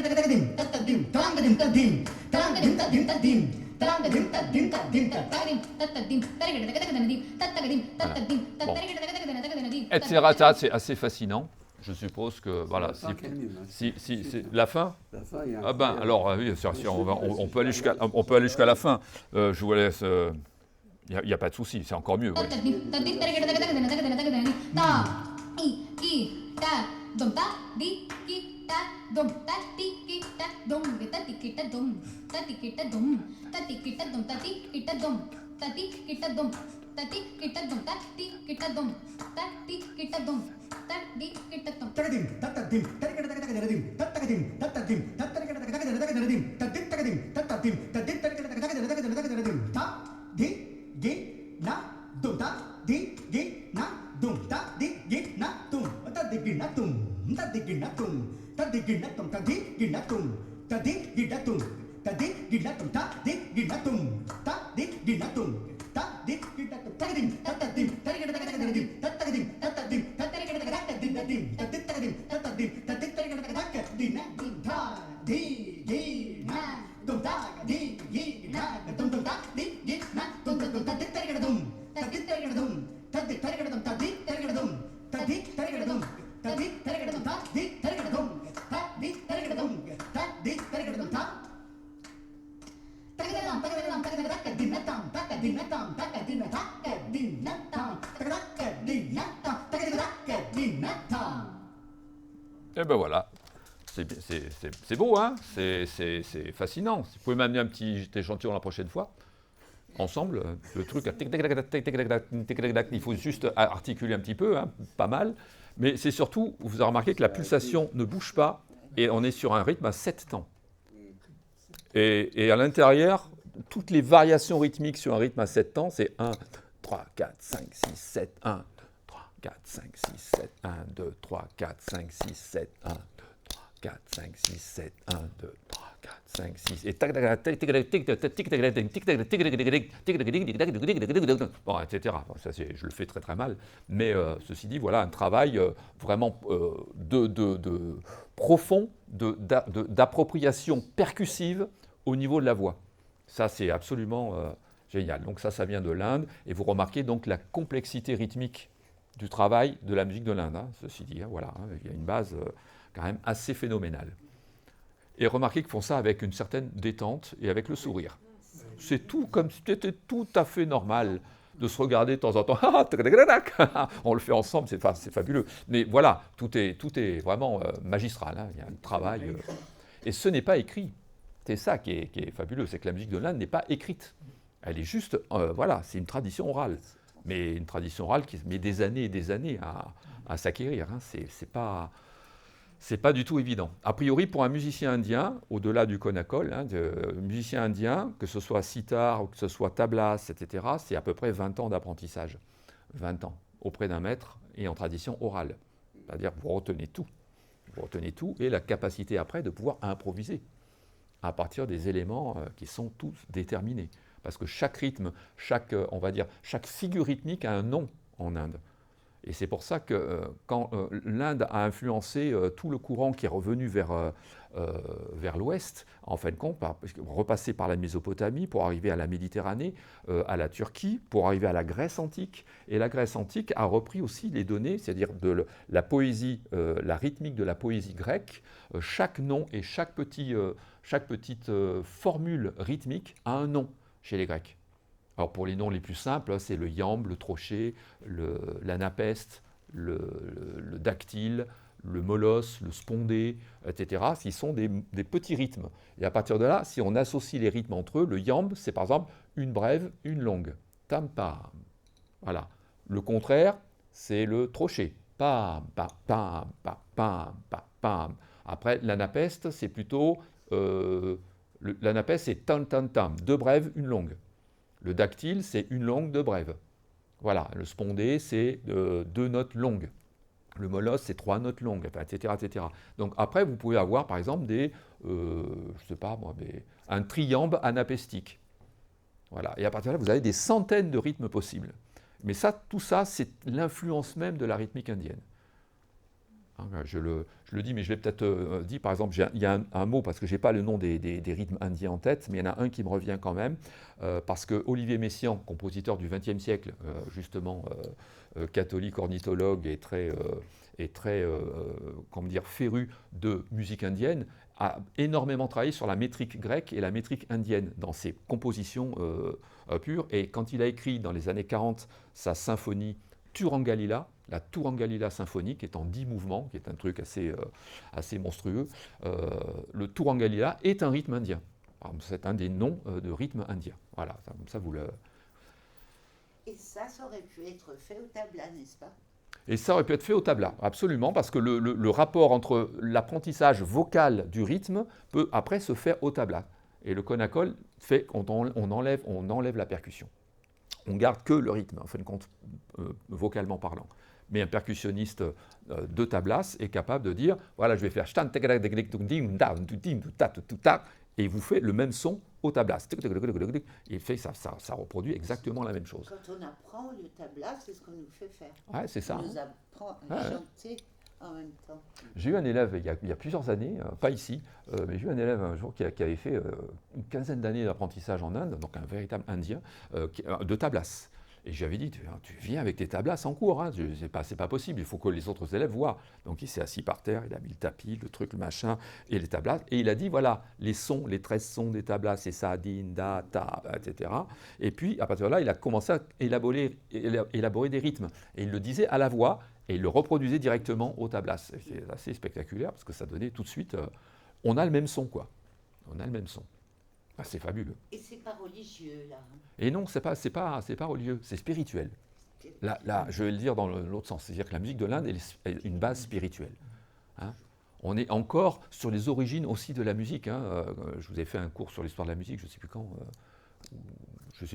talangadam, tatadim, talangadam, tadim, talangadam, tadim, tadim, talangadam, tadim, tadim, tatadim, tatadim, tatadim, tatadim, tatadim, Etc. C'est assez fascinant. Je suppose que voilà. La fin, quand même, hein. Si la fin. La fin, il y a un Ah ben petit- alors oui, si on peut aller jusqu'à la fin. Je vous laisse. Il n'y a pas de souci, c'est encore mieux. Oui. tatadim, tadim, ta, i, ta, dom, ta, di, ki, ta, dom, ta, ti, ki, ta, dom, tati, ki, ta, dom, tati, ki, ta, dom, tati, ki, ta, dom, tati, ki, ta, dom, tati, ki, ta, dom, tati, ki, ta, dom, tati, ki, ta, dom, tati, ki, ta, dom, tati, ki, ta, dom. takadim tatadim tarikadakadakadadim tatadim tatadim tatarikadakadakadadim tadim takadim tatadim tadim tarikadakadakadadim ta di gi na dum ta di gi na dum ta di gi na dum ta di gi na dum ta di gi na dum ta di gi na dum ta di gi na dum ta di gi na dum ta di gi na dum ta di gi na dum ta di gi na dum ta di gi na dum takadim tatadim tarikadakadakadadim tatadim tatadim tatarikadakadakadadim tadim tatadim tatadim tatarikadakadakadadim ta di gi na dum ta di gi na dum dum ta di gi na dum dum dum tadim tarikadadum tadim tarikadadum tadim tarikadadum tadim tarikadadum tadim tarikadadum tadim tarikadadum tadim tarikadadum tadim tarikadadum tadim tarikadadum ta takadam takadam takadam takadinatam takadinatam takadinatam takadinatam takadinatam. Et ben voilà. C'est beau, hein, c'est fascinant. Vous pouvez m'amener un petit échantillon la prochaine fois, ensemble. Le truc, il faut juste articuler un petit peu, hein, pas mal. Mais c'est surtout, vous avez remarqué que la pulsation ne bouge pas et on est sur un rythme à 7 temps. Et à l'intérieur, toutes les variations rythmiques sur un rythme à 7 temps, c'est 1, 3, 4, 5, 6, 7, 1, 2, 3, 4, 5, 6, 7, 1, 2, 3, 4, 5, 6, 7, 1, 2, 4, 5, 6, 7, 1, 2, 3, 4, 5, 6, et bon, etc. Bon, ça, je le fais très très mal, mais ceci dit, voilà un travail vraiment profond d'appropriation percussive au niveau de la voix. Ça, c'est absolument génial. Donc ça vient de l'Inde, et vous remarquez donc la complexité rythmique du travail de la musique de l'Inde. Hein, ceci dit, hein, voilà, hein, il y a une base quand même assez phénoménale. Et remarquez qu'ils font ça avec une certaine détente et avec le sourire. C'est tout comme si c'était tout à fait normal de se regarder de temps en temps. On le fait ensemble, c'est fabuleux. Mais voilà, tout est vraiment magistral. Hein, il y a un travail. Et ce n'est pas écrit. C'est ça qui est fabuleux, c'est que la musique de l'Inde n'est pas écrite. Elle est juste, voilà, c'est une tradition orale. Mais une tradition orale qui met des années et des années à s'acquérir. Hein. C'est pas du tout évident. A priori, pour un musicien indien, au-delà du konakol, hein, musicien indien, que ce soit sitar ou que ce soit tablas, etc., c'est à peu près 20 ans d'apprentissage. 20 ans, auprès d'un maître et en tradition orale. C'est-à-dire que vous retenez tout. Vous retenez tout et la capacité après de pouvoir improviser. à partir des éléments qui sont tous déterminés. Parce que chaque rythme, on va dire, chaque figure rythmique a un nom en Inde. Et c'est pour ça que quand l'Inde a influencé tout le courant qui est revenu vers l'ouest, en fin de compte, repasser par la Mésopotamie pour arriver à la Méditerranée, à la Turquie, pour arriver à la Grèce antique. Et la Grèce antique a repris aussi les données, c'est-à-dire de la poésie, la rythmique de la poésie grecque. Chaque nom et chaque petite formule rythmique a un nom chez les Grecs. Alors pour les noms les plus simples, c'est le iambe, le trochet, l'anapeste, le dactyle, le molosse, le spondé, etc. Qui sont des petits rythmes. Et à partir de là, si on associe les rythmes entre eux, le iambe, c'est par exemple une brève, une longue. Tam, pam. Voilà. Le contraire, c'est le trochet. Pam, pam, pam, pam, pam, pam, pam. Après, l'anapeste, c'est plutôt... l'anapeste, c'est tam, tam, tam. Deux brèves, une longue. Le dactyle, c'est une longue, deux brèves. Voilà, le spondé, c'est deux notes longues. Le molosse, c'est trois notes longues, etc., etc. Donc après, vous pouvez avoir, par exemple, un triambe anapestique. Voilà. Et à partir de là, vous avez des centaines de rythmes possibles. Mais ça, tout ça, c'est l'influence même de la rythmique indienne. Je le dis, mais je l'ai peut-être dit, par exemple, il y a un mot, parce que je n'ai pas le nom des rythmes indiens en tête, mais il y en a un qui me revient quand même, parce que Olivier Messiaen, compositeur du XXe siècle, justement catholique, ornithologue et très comment dire, féru de musique indienne, a énormément travaillé sur la métrique grecque et la métrique indienne dans ses compositions pures. Et quand il a écrit dans les années 40 sa symphonie Turangalila, la Turangalila symphonique, qui est en 10 mouvements, qui est un truc assez monstrueux, le Turangalila est un rythme indien. C'est un des noms de rythme indien. Voilà, comme ça vous le... Et ça aurait pu être fait au tabla, n'est-ce pas? Et ça aurait pu être fait au tabla, absolument, parce que le rapport entre l'apprentissage vocal du rythme peut après se faire au tabla. Et le konakol fait qu'on enlève la percussion. On garde que le rythme, en fin de compte, vocalement parlant. Mais un percussionniste de tablas est capable de dire, voilà, je vais faire et il vous fait le même son au tablas. Et ça reproduit exactement la même chose. Quand on apprend le tabla, c'est ce qu'on nous fait faire. Ouais, c'est ça. On nous apprend à chanter en même temps. J'ai eu un élève il y a plusieurs années, pas ici, mais j'ai eu un élève un jour qui avait fait une quinzaine d'années d'apprentissage en Inde, donc un véritable Indien, de tablas. Et j'avais dit, tu viens avec tes tablas en cours, hein, c'est pas possible, il faut que les autres élèves voient. Donc il s'est assis par terre, il a mis le tapis, le truc, le machin, et les tablas, et il a dit, voilà, les sons, les 13 sons des tablas, c'est ça, din, da, ta, etc. Et puis, à partir de là, il a commencé à élaborer des rythmes. Et il le disait à la voix, et il le reproduisait directement au tablas. C'est assez spectaculaire, parce que ça donnait tout de suite, on a le même son, quoi. On a le même son. Ah, c'est fabuleux. Et c'est pas religieux, là. Et non, c'est pas religieux, c'est spirituel. Là, je vais le dire dans l'autre sens, c'est-à-dire que la musique de l'Inde est une base spirituelle. Hein. On est encore sur les origines aussi de la musique. Hein. Je vous ai fait un cours sur l'histoire de la musique, je ne sais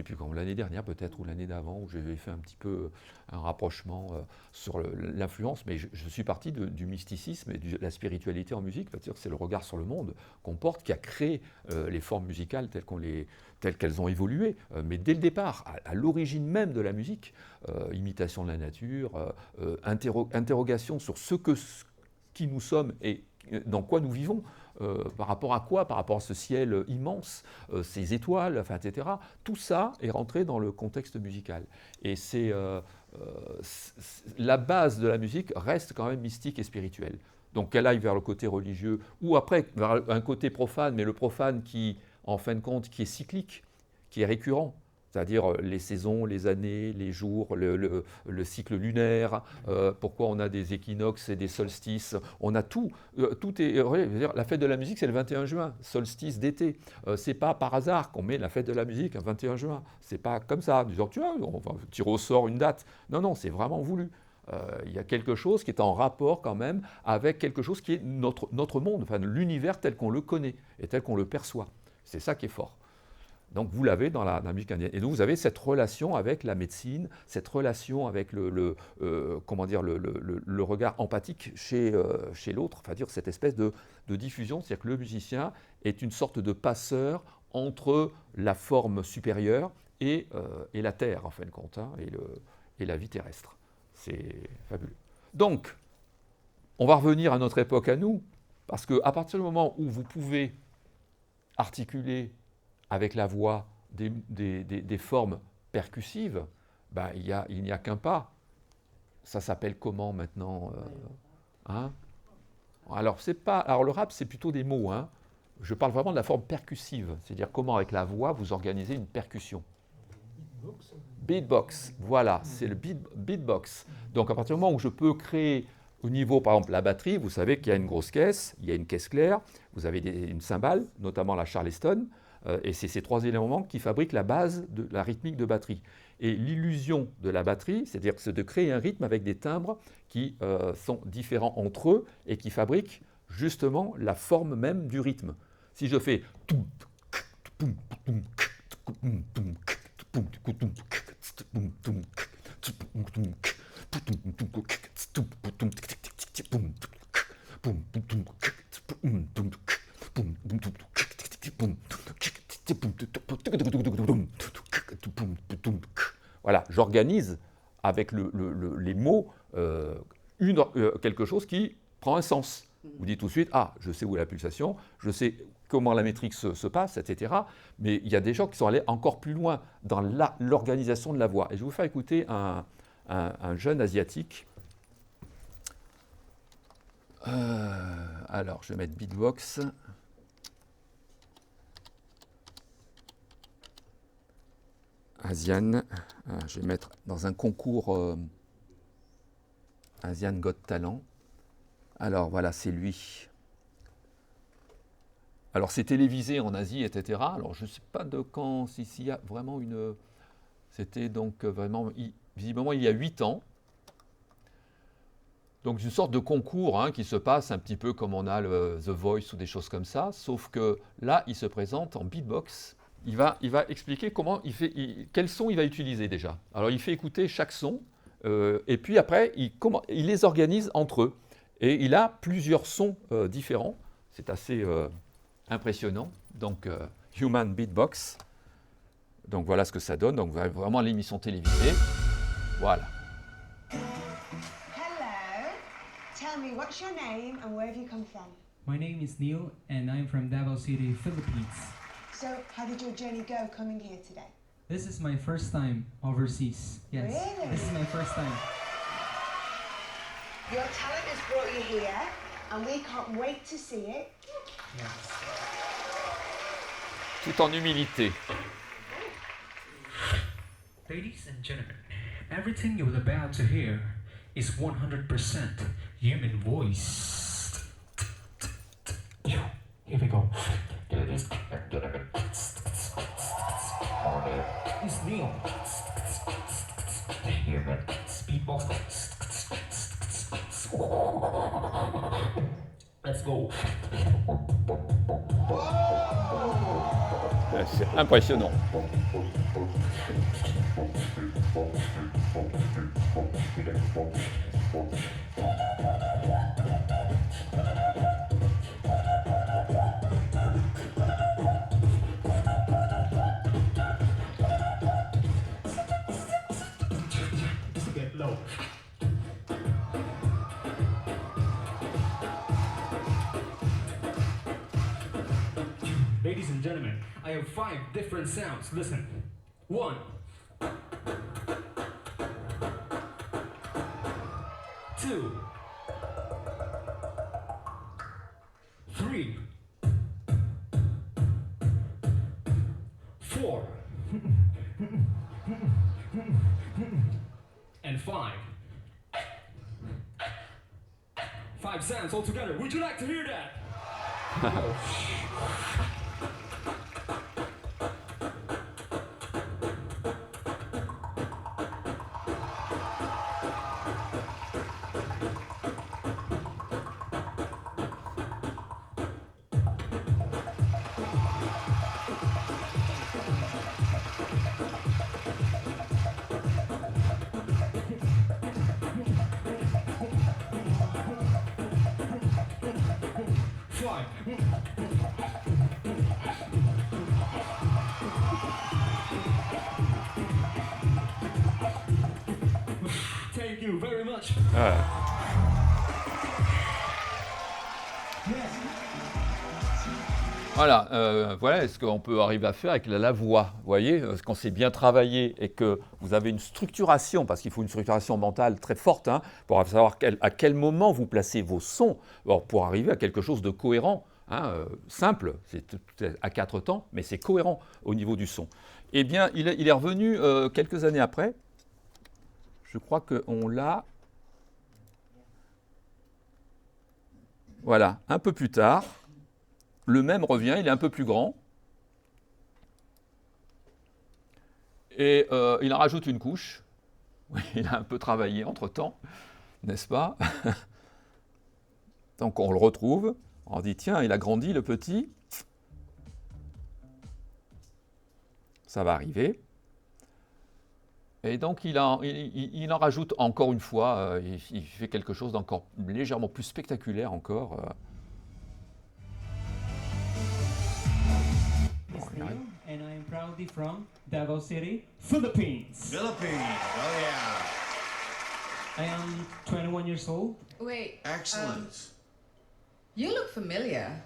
plus quand, l'année dernière peut-être, ou l'année d'avant, où j'avais fait un petit peu un rapprochement sur l'influence, mais je suis parti du mysticisme et de la spiritualité en musique, c'est-à-dire que c'est le regard sur le monde qu'on porte qui a créé les formes musicales telles qu'elles ont évolué, mais dès le départ, à l'origine même de la musique, imitation de la nature, interrogation sur qui nous sommes et dans quoi nous vivons, par rapport à quoi? Par rapport à ce ciel immense, ces étoiles, etc. Tout ça est rentré dans le contexte musical. Et la base de la musique reste quand même mystique et spirituelle. Donc qu'elle aille vers le côté religieux, ou après vers un côté profane, mais le profane qui, en fin de compte, qui est cyclique, qui est récurrent. C'est-à-dire les saisons, les années, les jours, le cycle lunaire, pourquoi on a des équinoxes et des solstices, on a tout. Tout est, la fête de la musique, c'est le 21 juin, solstice d'été. C'est pas par hasard qu'on met la fête de la musique un 21 juin. C'est pas comme ça, en disant, tu vois, on va tirer au sort une date. Non, c'est vraiment voulu. Il y a quelque chose qui est en rapport quand même avec quelque chose qui est notre monde, enfin l'univers tel qu'on le connaît et tel qu'on le perçoit. C'est ça qui est fort. Donc vous l'avez dans la musique indienne. Et donc vous avez cette relation avec la médecine, cette relation avec le regard empathique chez l'autre, enfin dire cette espèce de diffusion, c'est-à-dire que le musicien est une sorte de passeur entre la forme supérieure et la Terre, en fin de compte, hein, et la vie terrestre. C'est fabuleux. Donc, on va revenir à notre époque à nous, parce qu'à partir du moment où vous pouvez articuler avec la voix des formes percussives, ben, il n'y a qu'un pas. Ça s'appelle comment maintenant hein? Alors, le rap, c'est plutôt des mots. Hein. Je parle vraiment de la forme percussive, c'est-à-dire comment avec la voix vous organisez une percussion. Beatbox, voilà, c'est le beatbox. Donc à partir du moment où je peux créer au niveau, par exemple, la batterie, vous savez qu'il y a une grosse caisse, il y a une caisse claire, vous avez une cymbale, notamment la Charleston, et c'est ces trois éléments qui fabriquent la base de la rythmique de batterie. Et l'illusion de la batterie, c'est-à-dire que c'est de créer un rythme avec des timbres qui sont différents entre eux et qui fabriquent justement la forme même du rythme. Si je fais voilà, j'organise avec les mots quelque chose qui prend un sens. Vous dites tout de suite, ah, je sais où est la pulsation, je sais comment la métrique se passe, etc. Mais il y a des gens qui sont allés encore plus loin dans l'organisation de la voix. Et je vais vous faire écouter un jeune asiatique. Alors, je vais mettre beatbox. Asian. Je vais mettre dans un concours Asian Got Talent. Alors voilà, c'est lui. Alors c'est télévisé en Asie, etc. Alors je ne sais pas de quand, s'il y a vraiment une... C'était donc vraiment, visiblement il y a 8 ans. Donc une sorte de concours hein, qui se passe un petit peu comme on a le The Voice ou des choses comme ça, sauf que là il se présente en beatbox. Il va expliquer quel son il va utiliser déjà. Alors il fait écouter chaque son, et puis après il les organise entre eux. Et il a plusieurs sons différents. C'est assez impressionnant. Donc, Human Beatbox. Donc, voilà ce que ça donne. Donc, vraiment l'émission télévisée. Voilà. Hello. Tell me, what's your name and where have you come from? My name is Neil and I'm from Davao City, Philippines. So, how did your journey go coming here today? This is my first time overseas. Yes. Really? This is my first time. Your talent has brought you here, and we can't wait to see it. Yes. Tout en humilité. Ladies and gentlemen, everything you're about to hear is 100% human voice. Here we go. It's Neil. The human speedbox. Let's go. C'est impressionnant. Get low. Ladies and gentlemen, I have 5 different sounds. Listen. 1. 2. 3. 4. And 5. 5 sounds all together. Would you like to hear that? you very much. Voilà ce qu'on peut arriver à faire avec la voix. Vous voyez, quand c'est bien travaillé et que vous avez une structuration, parce qu'il faut une structuration mentale très forte, pour savoir à quel moment vous placez vos sons, pour arriver à quelque chose de cohérent, simple, c'est à 4 temps, mais c'est cohérent au niveau du son. Eh bien, il est revenu quelques années après. Je crois qu'on l'a. Voilà, un peu plus tard. Le même revient, il est un peu plus grand. Et il en rajoute une couche. Il a un peu travaillé entre-temps, n'est-ce pas? Donc on le retrouve. On dit, tiens, il a grandi, le petit. Ça va arriver. Et donc il en rajoute encore une fois. Il fait quelque chose d'encore légèrement plus spectaculaire encore. And I am proudly from Davao City, Philippines. Philippines, oh yeah. I am 21 years old. Wait. Excellent. You look familiar.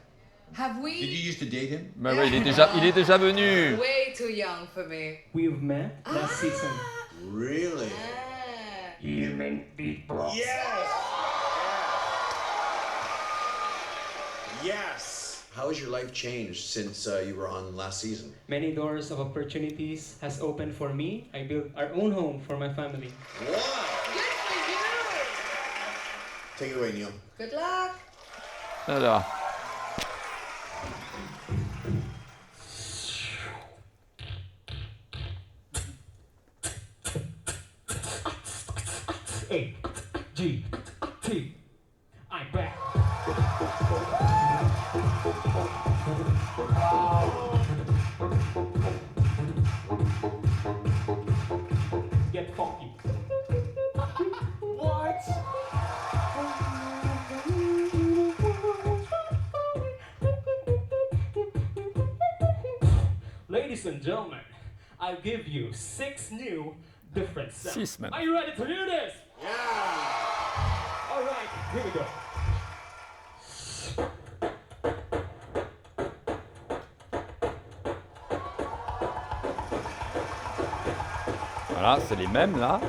Have we? Did you used to date him? Ben oui, il est déjà venu. Way too young for me. We've met last season. Really? Human beatbox. Yes! Yes! How has your life changed since you were on last season? Many doors of opportunities has opened for me. I built our own home for my family. Wow! Good for you. Take it away, Neil. Good luck. Alors. A-G-T. I'm back. Get funky. What? Ladies and gentlemen, I'll give you 6 new different sounds. 6 même. Are you ready to do this? Yeah! All right, here we go. Voilà, c'est les mêmes là.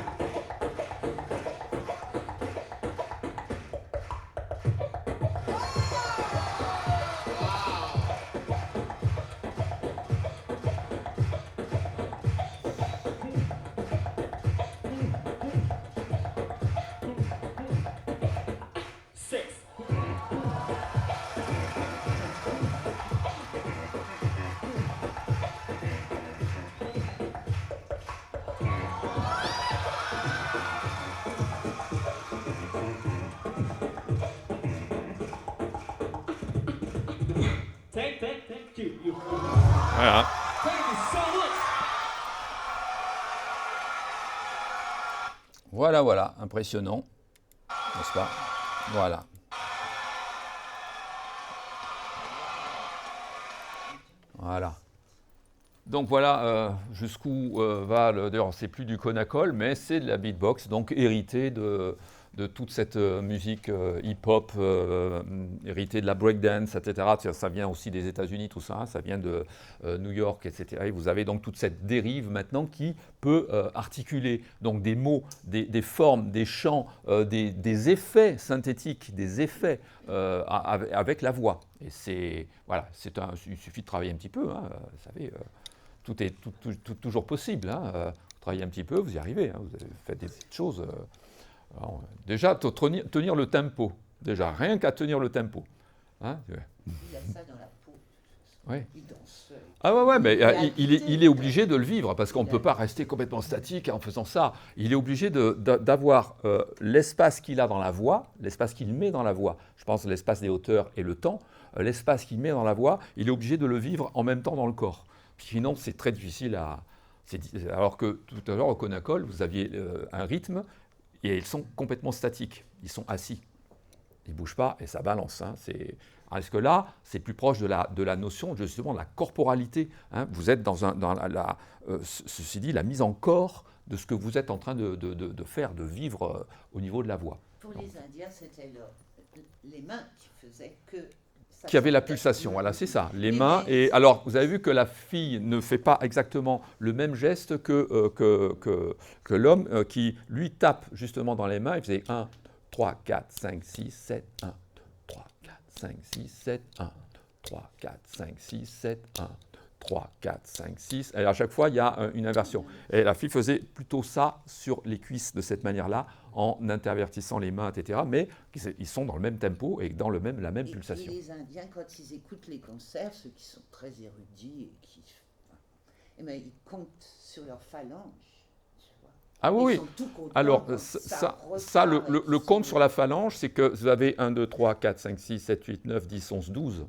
Thank you. Voilà. Thank you so much. Voilà, impressionnant, n'est-ce pas? Voilà. Voilà. Donc voilà jusqu'où va le. D'ailleurs, c'est plus du Konakol, mais c'est de la beatbox, donc hérité de toute cette musique hip-hop, héritée de la breakdance, etc. Ça vient aussi des États-Unis, tout ça, ça vient de New York, etc. Et vous avez donc toute cette dérive maintenant qui peut articuler donc des mots, des formes, des chants, des effets synthétiques, des effets avec la voix. Et c'est voilà, il suffit de travailler un petit peu, vous savez. Tout est toujours possible. Vous travaillez un petit peu, vous y arrivez. Vous faites des petites choses. Alors, déjà, tenir le tempo. Déjà, rien qu'à tenir le tempo. Il a ça dans la peau. Oui. Il danse. Mais il est obligé de le vivre parce qu'on ne peut pas rester complètement statique en faisant ça. Il est obligé d'avoir l'espace qu'il a dans la voix, l'espace qu'il met dans la voix. Je pense l'espace des hauteurs et le temps. L'espace qu'il met dans la voix, il est obligé de le vivre en même temps dans le corps. Sinon, c'est très difficile alors que tout à l'heure, au Konakol, vous aviez un rythme et ils sont complètement statiques. Ils sont assis. Ils ne bougent pas et ça balance. Parce que là, c'est plus proche de la notion, justement, de la corporalité. Vous êtes ceci dit, la mise en corps de ce que vous êtes en train de faire, de vivre au niveau de la voix. Pour les Indiens, c'était les mains qui faisaient que... ça Qui avait la sortait. pulsation, voilà, c'est ça, les mains. Et alors, vous avez vu que la fille ne fait pas exactement le même geste que l'homme qui, lui, tape justement dans les mains. Il faisait 1, 3, 4, 5, 6, 7, 1, 2, 3, 4, 5, 6, 7, 1, 2, 3, 4, 5, 6, 7, 1, 2, 3, 4, 5, 6. Et à chaque fois, il y a une inversion. Et la fille faisait plutôt ça sur les cuisses de cette manière-là, en intervertissant les mains, etc. Mais ils sont dans le même tempo et dans la même pulsation. Et les Indiens, quand ils écoutent les concerts, ceux qui sont très érudits, eh ben, ils comptent sur leurs phalanges. Tu vois. Ah oui, ils sont tout contents alors quand ça le compte sur la phalange, c'est que vous avez 1, 2, 3, 4, 5, 6, 7, 8, 9, 10, 11, 12.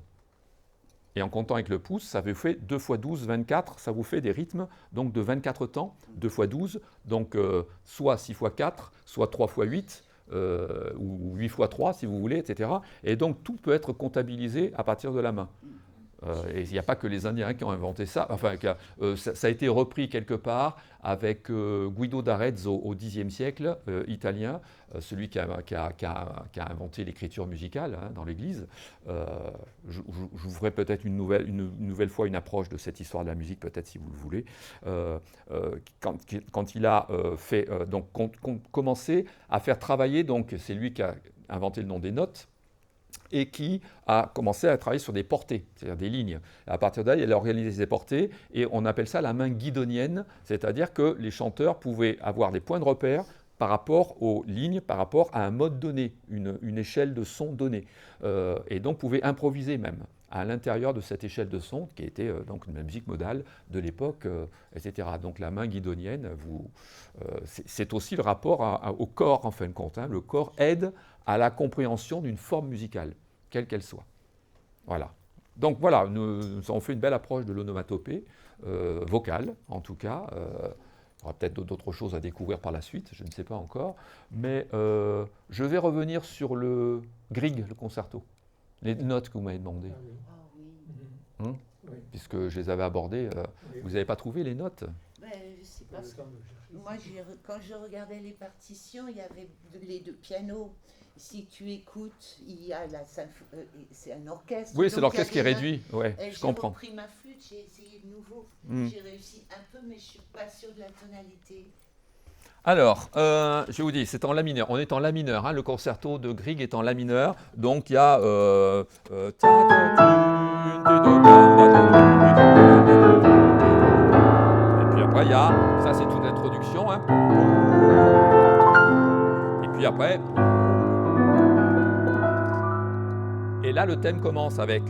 Et en comptant avec le pouce, ça vous fait 2 x 12, 24, ça vous fait des rythmes donc de 24 temps, 2 x 12, donc soit 6 x 4, soit 3 x 8, ou 8 x 3 si vous voulez, etc. Et donc tout peut être comptabilisé à partir de la main. Et il n'y a pas que les Indiens qui ont inventé ça. Enfin, ça a été repris quelque part avec Guido d'Arezzo au Xe siècle, italien, celui qui a inventé l'écriture musicale dans l'Église. Je vous ferai peut-être une nouvelle fois une approche de cette histoire de la musique, peut-être si vous le voulez. Quand il a commencé à faire travailler, donc c'est lui qui a inventé le nom des notes, et qui a commencé à travailler sur des portées, c'est-à-dire des lignes. À partir de là, il a organisé des portées, et on appelle ça la main guidonienne, c'est-à-dire que les chanteurs pouvaient avoir des points de repère par rapport aux lignes, par rapport à un mode donné, une échelle de son donnée, et donc pouvaient improviser même à l'intérieur de cette échelle de son, qui était donc une musique modale de l'époque, etc. Donc la main guidonienne, c'est aussi le rapport au corps, en fin de compte. Le corps aide à la compréhension d'une forme musicale, quelle qu'elle soit. Voilà. Donc voilà, nous avons fait une belle approche de l'onomatopée, vocale en tout cas. Il y aura peut-être d'autres choses à découvrir par la suite, je ne sais pas encore. Mais je vais revenir sur le Grieg, le concerto. Les notes que vous m'avez demandées. Oui. Puisque je les avais abordées, vous n'avez pas trouvé les notes? C'est parce que moi, quand je regardais les partitions, il y avait les deux pianos. Si tu écoutes, il y a c'est un orchestre. Oui, c'est l'orchestre qui est réduit. Ouais, je comprends. J'ai repris ma flûte, j'ai essayé de nouveau. J'ai réussi un peu, mais je ne suis pas sûre de la tonalité. Alors, je vous dis, c'est en la mineur. On est en la mineur. Le concerto de Grieg est en la mineur. Donc, il y a... et puis après, il y a... Ça, c'est toute l'introduction. Et puis après... Et là, le thème commence avec...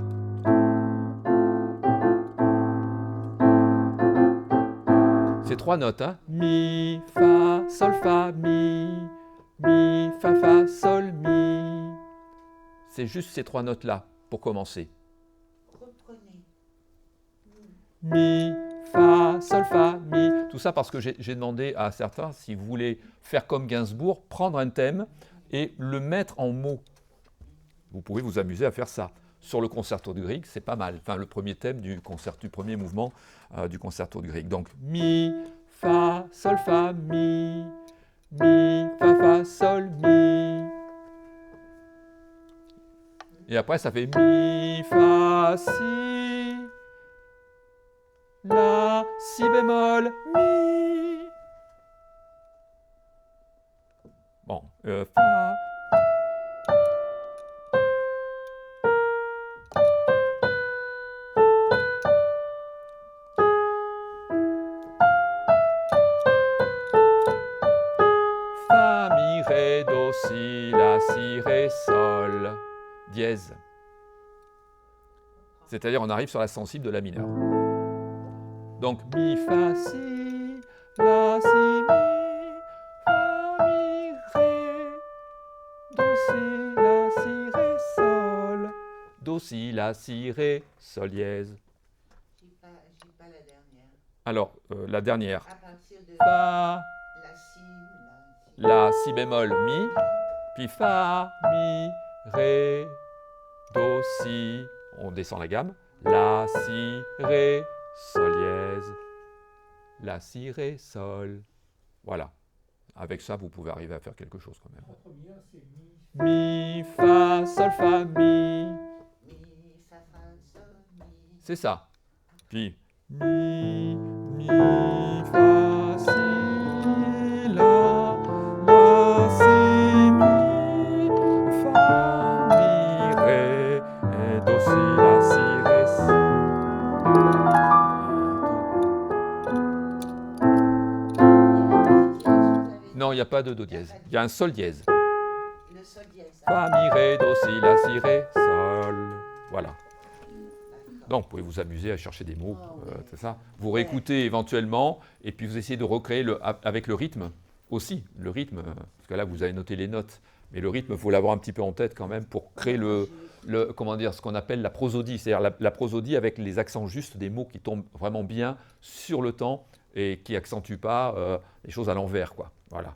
Ces trois notes, mi, fa, sol, fa, mi, fa, sol, mi. C'est juste ces trois notes-là pour commencer. Reprenez. Mi, fa, sol, fa, mi. Tout ça parce que j'ai demandé à certains, si vous voulez faire comme Gainsbourg, prendre un thème et le mettre en mots. Vous pouvez vous amuser à faire ça. Sur le concerto de Grieg, c'est pas mal. Enfin, le premier thème du premier mouvement du concerto de Grieg. Donc, mi, fa, sol, fa, mi, fa, sol, mi. Et après, ça fait mi, fa, si, la, si bémol, mi. Bon, fa. Si, la, si, ré, sol, dièse. C'est-à-dire on arrive sur la sensible de la mineure. Donc mi, fa, si, la, si, mi, fa, mi, ré, do, si, la, si, ré, sol, do, si, la, si, ré, sol, dièse. J'ai pas la dernière. Alors, la dernière. À partir de Fa, la si, la, si bémol, mi, puis fa, mi, ré, do, si, on descend la gamme, la, si, ré, sol, dièse, la, si, ré, sol. Voilà. Avec ça, vous pouvez arriver à faire quelque chose quand même. La première, c'est Mi, fa, sol, fa, mi. Mi, fa, sol, mi. C'est ça. Puis mi, fa, si, la, si, mi, fa, mi, ré, et do, si, la, si, ré, si. Non, il n'y a pas de do dièse. Il y a un sol dièse. Le sol dièse. Fa, mi, ré, do, si, la, si, ré, sol. Voilà. Donc, vous pouvez vous amuser à chercher des mots, c'est ça. Vous réécoutez éventuellement, et puis vous essayez de recréer avec le rythme aussi. Le rythme, parce que là, vous avez noté les notes, mais le rythme, il faut l'avoir un petit peu en tête quand même pour créer comment dire, ce qu'on appelle la prosodie, c'est-à-dire la prosodie avec les accents justes des mots qui tombent vraiment bien sur le temps et qui n'accentuent pas les choses à l'envers, quoi. Voilà,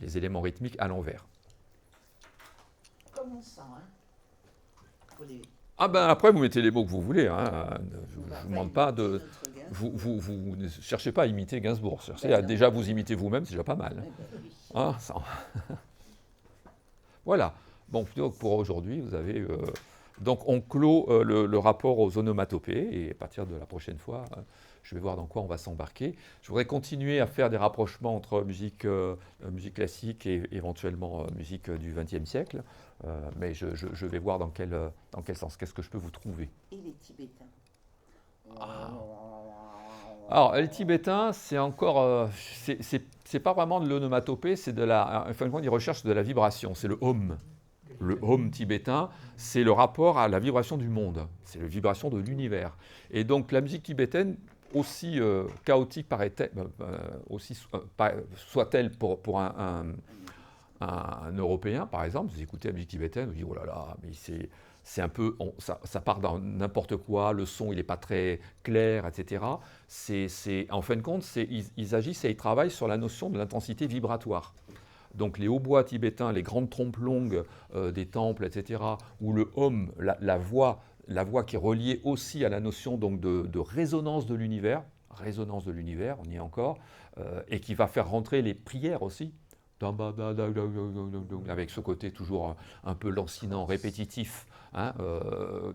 les éléments rythmiques à l'envers. Commençons, hein. Pour les... Ah ben après, vous mettez les mots que vous voulez. Hein. Je ne vous demande pas de... Vous ne cherchez pas à imiter Gainsbourg. Déjà, vous imitez vous-même, c'est déjà pas mal. Hein, ça... Voilà. Bon, pour aujourd'hui, vous avez... Donc, on clôt le rapport aux onomatopées. Et à partir de la prochaine fois, je vais voir dans quoi on va s'embarquer. Je voudrais continuer à faire des rapprochements entre musique classique et éventuellement musique du XXe siècle. Mais je vais voir dans quel sens. Qu'est-ce que je peux vous trouver? Et les Tibétains? Alors, les Tibétains, c'est encore... c'est pas vraiment de l'onomatopée, c'est de la... Enfin, ils recherchent de la vibration, c'est le hum. Le hum tibétain, c'est le rapport à la vibration du monde, c'est la vibration de l'univers. Et donc, la musique tibétaine, aussi chaotique soit-elle pour un Européen, par exemple, vous écoutez la musique tibétaine, vous dites, oh là là, mais c'est un peu, ça part dans n'importe quoi, le son, il n'est pas très clair, etc. En fin de compte, ils agissent et ils travaillent sur la notion de l'intensité vibratoire. Donc les hautbois tibétains, les grandes trompes longues des temples, etc., ou le hum, la voix qui est reliée aussi à la notion donc, de résonance de l'univers, on y est encore, et qui va faire rentrer les prières aussi, avec ce côté toujours un peu lancinant, répétitif, hein,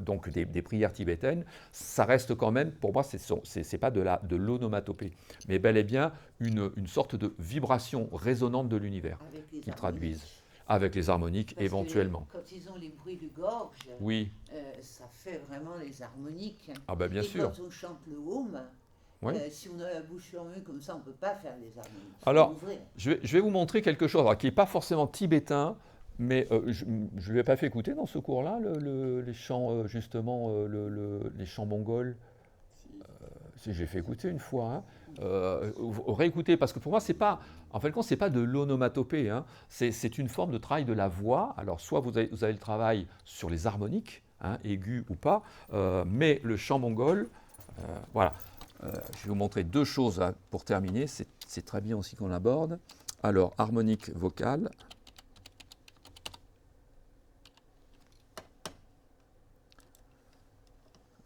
donc des prières tibétaines, ça reste quand même, pour moi, c'est pas de l'onomatopée, mais bel et bien une sorte de vibration résonante de l'univers qu'ils traduisent. Avec les harmoniques, parce éventuellement. Quand ils ont les bruits de gorge, oui. Ça fait vraiment les harmoniques. Ah ben bien sûr. Et quand on chante le home, oui. Si on a la bouche fermée comme ça, on ne peut pas faire les harmoniques. Alors, je vais vous montrer quelque chose qui n'est pas forcément tibétain, mais je ne lui ai pas fait écouter dans ce cours-là les chants, justement, les chants mongols. Si j'ai fait écouter une fois. Hein. Réécoutez, parce que pour moi, c'est pas, en fin de compte, c'est pas de l'onomatopée. Hein. C'est une forme de travail de la voix. Alors, soit vous avez le travail sur les harmoniques, hein, aigus ou pas, mais le chant mongol, voilà. Je vais vous montrer deux choses hein, pour terminer. C'est très bien aussi qu'on l'aborde. Alors, harmonique vocale.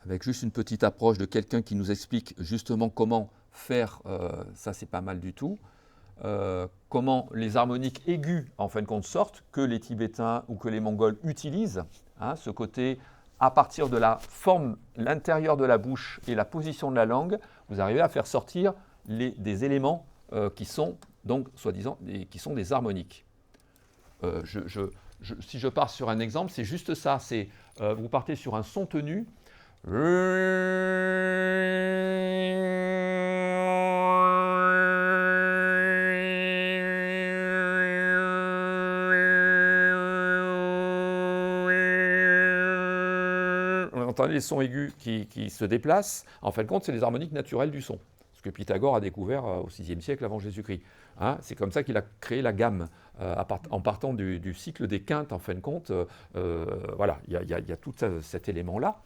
Avec juste une petite approche de quelqu'un qui nous explique justement comment faire, ça c'est pas mal du tout, comment les harmoniques aiguës en fin de compte sortent, que les Tibétains ou que les Mongols utilisent, hein, ce côté à partir de la forme, l'intérieur de la bouche et la position de la langue, vous arrivez à faire sortir des éléments qui sont donc soi-disant qui sont des harmoniques. Si je pars sur un exemple, c'est juste ça, c'est vous partez sur un son tenu. On entend les sons aigus qui se déplacent. En fin de compte, c'est les harmoniques naturelles du son. Ce que Pythagore a découvert au VIe siècle avant Jésus-Christ. Hein, c'est comme ça qu'il a créé la gamme, en partant du cycle des quintes, en fin de compte. Voilà, il y a tout cet élément-là.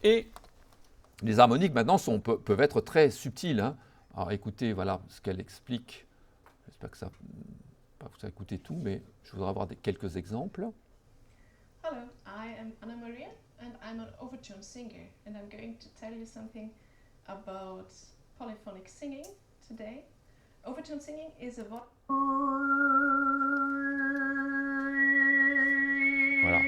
Et les harmoniques, maintenant, peuvent être très subtiles. Hein. Alors, écoutez, voilà ce qu'elle explique. J'espère que vous avez écouté tout, mais je voudrais avoir quelques exemples. Hello, I am Anna Maria, and I'm an overtone singer, and I'm going to tell you something about polyphonic singing today. overtone singing is a voice. Voilà.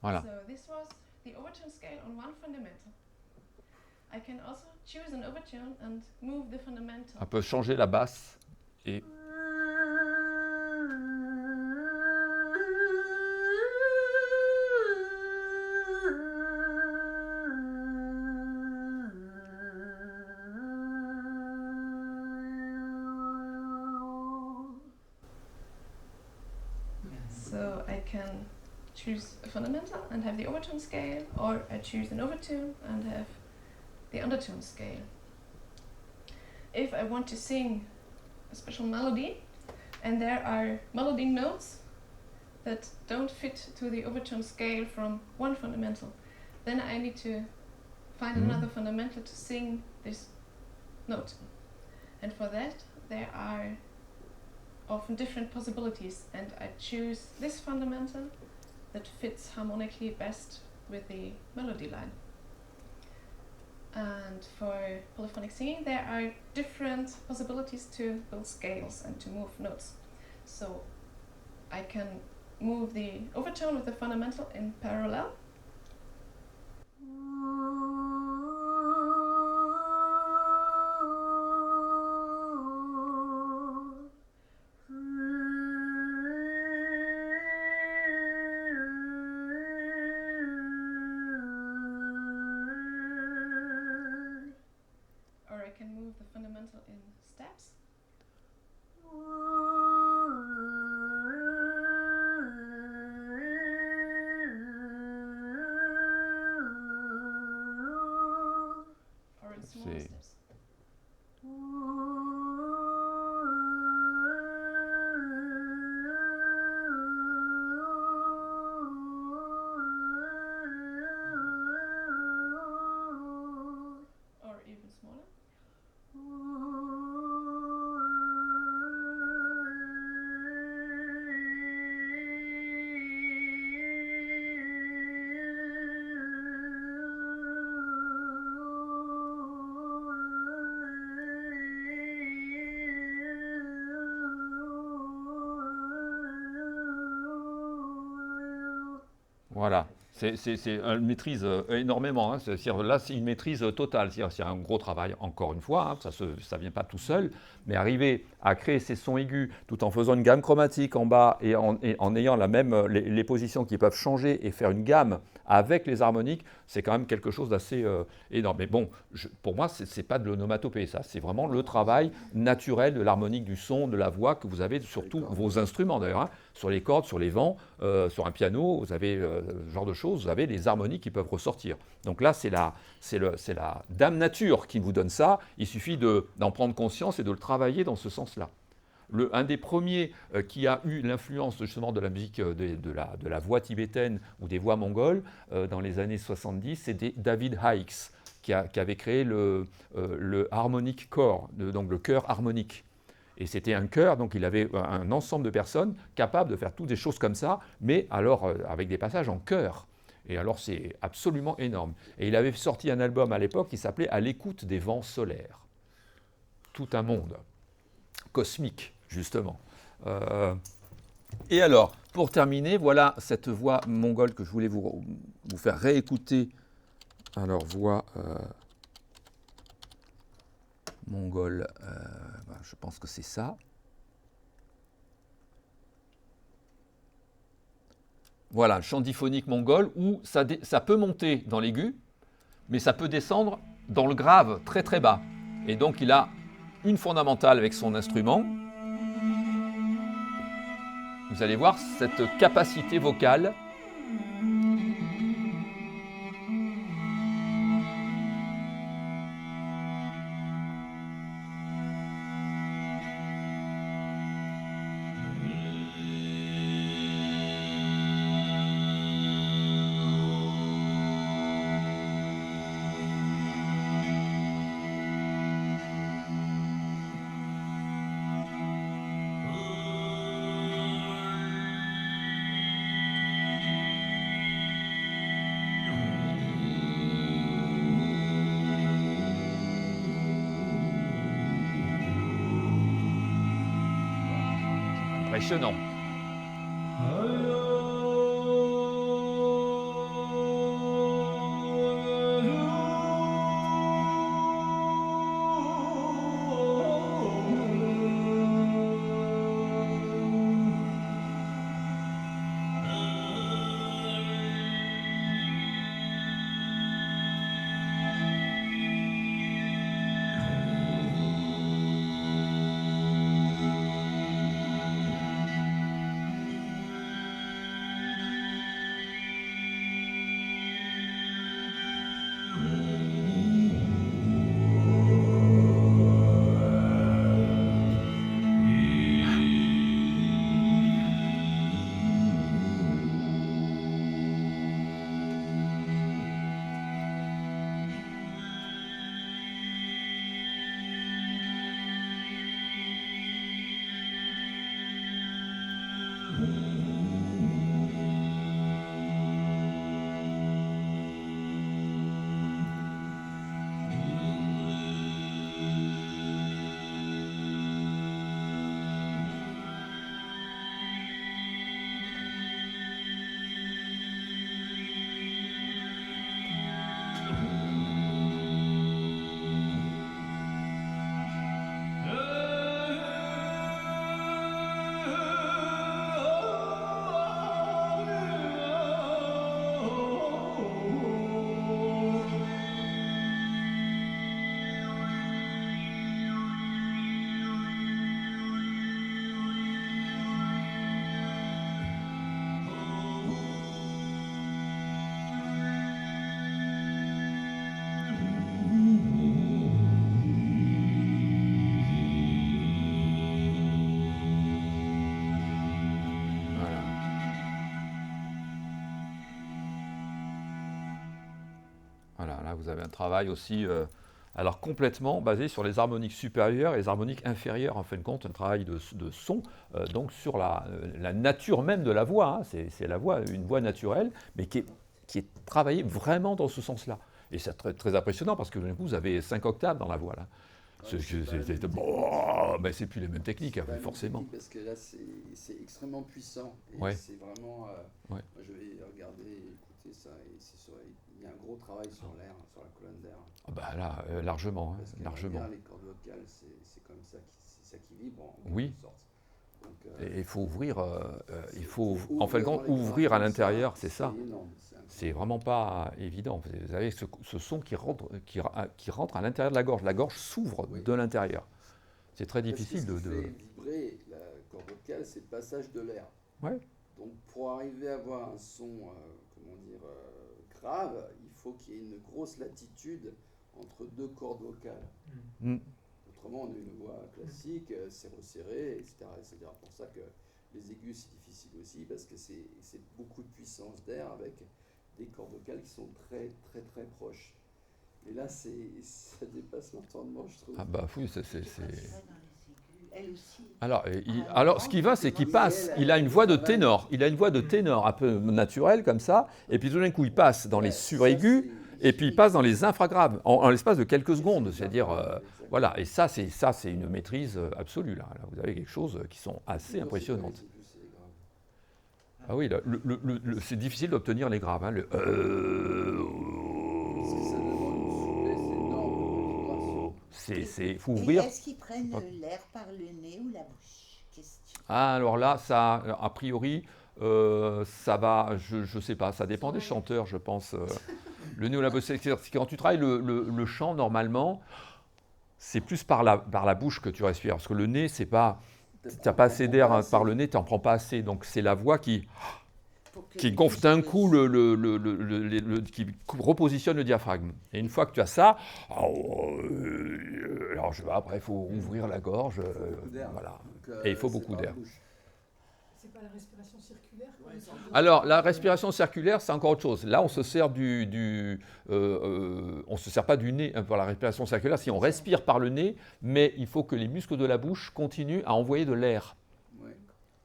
Voilà. So this was the overtone scale on one fundamental. I can also choose an overtone and move the fundamental. On peut changer la basse et So I can choose a fundamental and have the overtone scale, or I choose an overtone and have the undertone scale. If I want to sing a special melody and there are melody notes that don't fit to the overtone scale from one fundamental, then I need to find another fundamental to sing this note. And for that there are often different possibilities, and I choose this fundamental that fits harmonically best with the melody line. And for polyphonic singing there are different possibilities to build scales and to move notes. So I can move the overtone with the fundamental in parallel. Or I can move the fundamental in steps. Or in smaller steps. Or even smaller. voilà. C'est une maîtrise énormément. Hein. Là, c'est une maîtrise totale. C'est un gros travail, encore une fois. Hein. Ça ne vient pas tout seul. Mais arriver à créer ces sons aigus tout en faisant une gamme chromatique en bas et en ayant les positions qui peuvent changer et faire une gamme avec les harmoniques, c'est quand même quelque chose d'assez énorme. Mais bon, pour moi, ce n'est pas de l'onomatopée, ça. C'est vraiment le travail naturel de l'harmonique du son, de la voix que vous avez sur tous vos instruments d'ailleurs. Hein. Sur les cordes, sur les vents, sur un piano, vous avez ce genre de choses. Vous avez les harmonies qui peuvent ressortir. Donc là, c'est la Dame Nature qui vous donne ça. Il suffit d'en prendre conscience et de le travailler dans ce sens-là. Un des premiers qui a eu l'influence justement de la musique de la voix tibétaine ou des voix mongoles dans les années 70, c'était David Hikes qui avait créé le harmonic core, donc le chœur harmonique. Et c'était un chœur, donc il avait un ensemble de personnes capables de faire toutes des choses comme ça, mais alors avec des passages en chœur. Et alors c'est absolument énorme. Et il avait sorti un album à l'époque qui s'appelait « À l'écoute des vents solaires ». Tout un monde cosmique, justement. Et alors, pour terminer, voilà cette voix mongole que je voulais vous faire réécouter. Alors, voix mongole, je pense que c'est ça. Voilà, le chant diphonique mongol où ça peut monter dans l'aigu, mais ça peut descendre dans le grave très très bas. Et donc il a une fondamentale avec son instrument. Vous allez voir cette capacité vocale. impressionnant. Voilà, là vous avez un travail aussi, alors complètement basé sur les harmoniques supérieures et les harmoniques inférieures, en fin de compte, un travail de son, donc sur la nature même de la voix, hein. C'est la voix, une voix naturelle, mais qui est travaillée vraiment dans ce sens-là. Et c'est très, très impressionnant parce que vous avez 5 octaves dans la voix, là. Mais c'est plus les mêmes techniques, forcément. Parce que là, c'est extrêmement puissant. Et ouais. C'est vraiment... ouais. Je vais regarder et écouter ça. Et il y a un gros travail sur l'air, sur la colonne d'air. Ah bah là, largement. Parce que largement. Les cordes vocales, c'est comme ça, c'est ça qui vibre en oui. quelque sorte. Donc, et il faut ouvrir, en fin de compte, ouvrir à l'intérieur, c'est ça. C'est vraiment pas évident. Vous avez ce son qui rentre à l'intérieur de la gorge. La gorge s'ouvre de l'intérieur. C'est très difficile de... Ce qui fait vibrer la corde vocale, c'est le passage de l'air. Ouais. Donc pour arriver à avoir un son, grave, il faut qu'il y ait une grosse latitude entre deux cordes vocales. Autrement, on a une voix classique, c'est resserré, etc. C'est pour ça que les aigus, c'est difficile aussi, parce que c'est beaucoup de puissance d'air avec des cordes vocales qui sont très, très, très proches. Et là, ça dépasse l'entendement, je trouve. Ah bah oui, c'est... Alors, ce qui va, c'est qu'il passe, il a une voix de ténor. Il a une voix de ténor un peu naturelle, comme ça, et puis tout d'un coup, il passe dans les suraigus, et puis il passe dans les infragraves, en l'espace de quelques secondes. C'est-à-dire, voilà, et ça, c'est une maîtrise absolue, là. Là, vous avez quelque chose qui sont assez impressionnantes. Ah oui, c'est difficile d'obtenir les graves. Hein, faut ouvrir. Est-ce qu'ils prennent l'air par le nez ou la bouche? Question. Ah, alors là, ça, a priori, ça va, je ne sais pas, ça dépend des chanteurs, je pense. Le nez ou la bouche, quand tu travailles le chant, normalement, c'est plus par la bouche que tu respires. Parce que le nez, c'est pas... Tu n'as pas assez d'air par le nez, tu n'en prends pas assez. Donc c'est la voix qui gonfle d'un coup, qui repositionne le diaphragme. Et une fois que tu as ça, alors après il faut ouvrir la gorge, voilà. Et il faut beaucoup d'air. C'est pas la respiration circulaire? Alors la respiration circulaire, c'est encore autre chose. Là, on se sert on se sert pas du nez pour la respiration circulaire. Si on respire par le nez, mais il faut que les muscles de la bouche continuent à envoyer de l'air.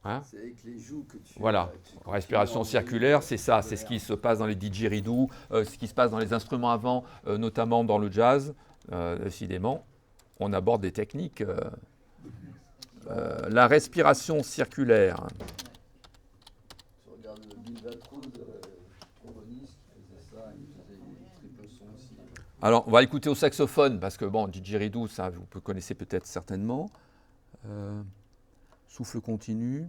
Hein? C'est avec les joues que tu... Voilà, respiration circulaire, c'est ça, c'est ce qui se passe dans les didgeridoo, ce qui se passe dans les instruments avant, notamment dans le jazz, décidément. On aborde des techniques la respiration circulaire. Si on regarde Bill Watrous, tromboniste, qui faisait ça, il faisait des triples sons aussi. Alors, on va écouter au saxophone, parce que, bon, didgeridoo, ça, vous connaissez peut-être certainement. Souffle continu.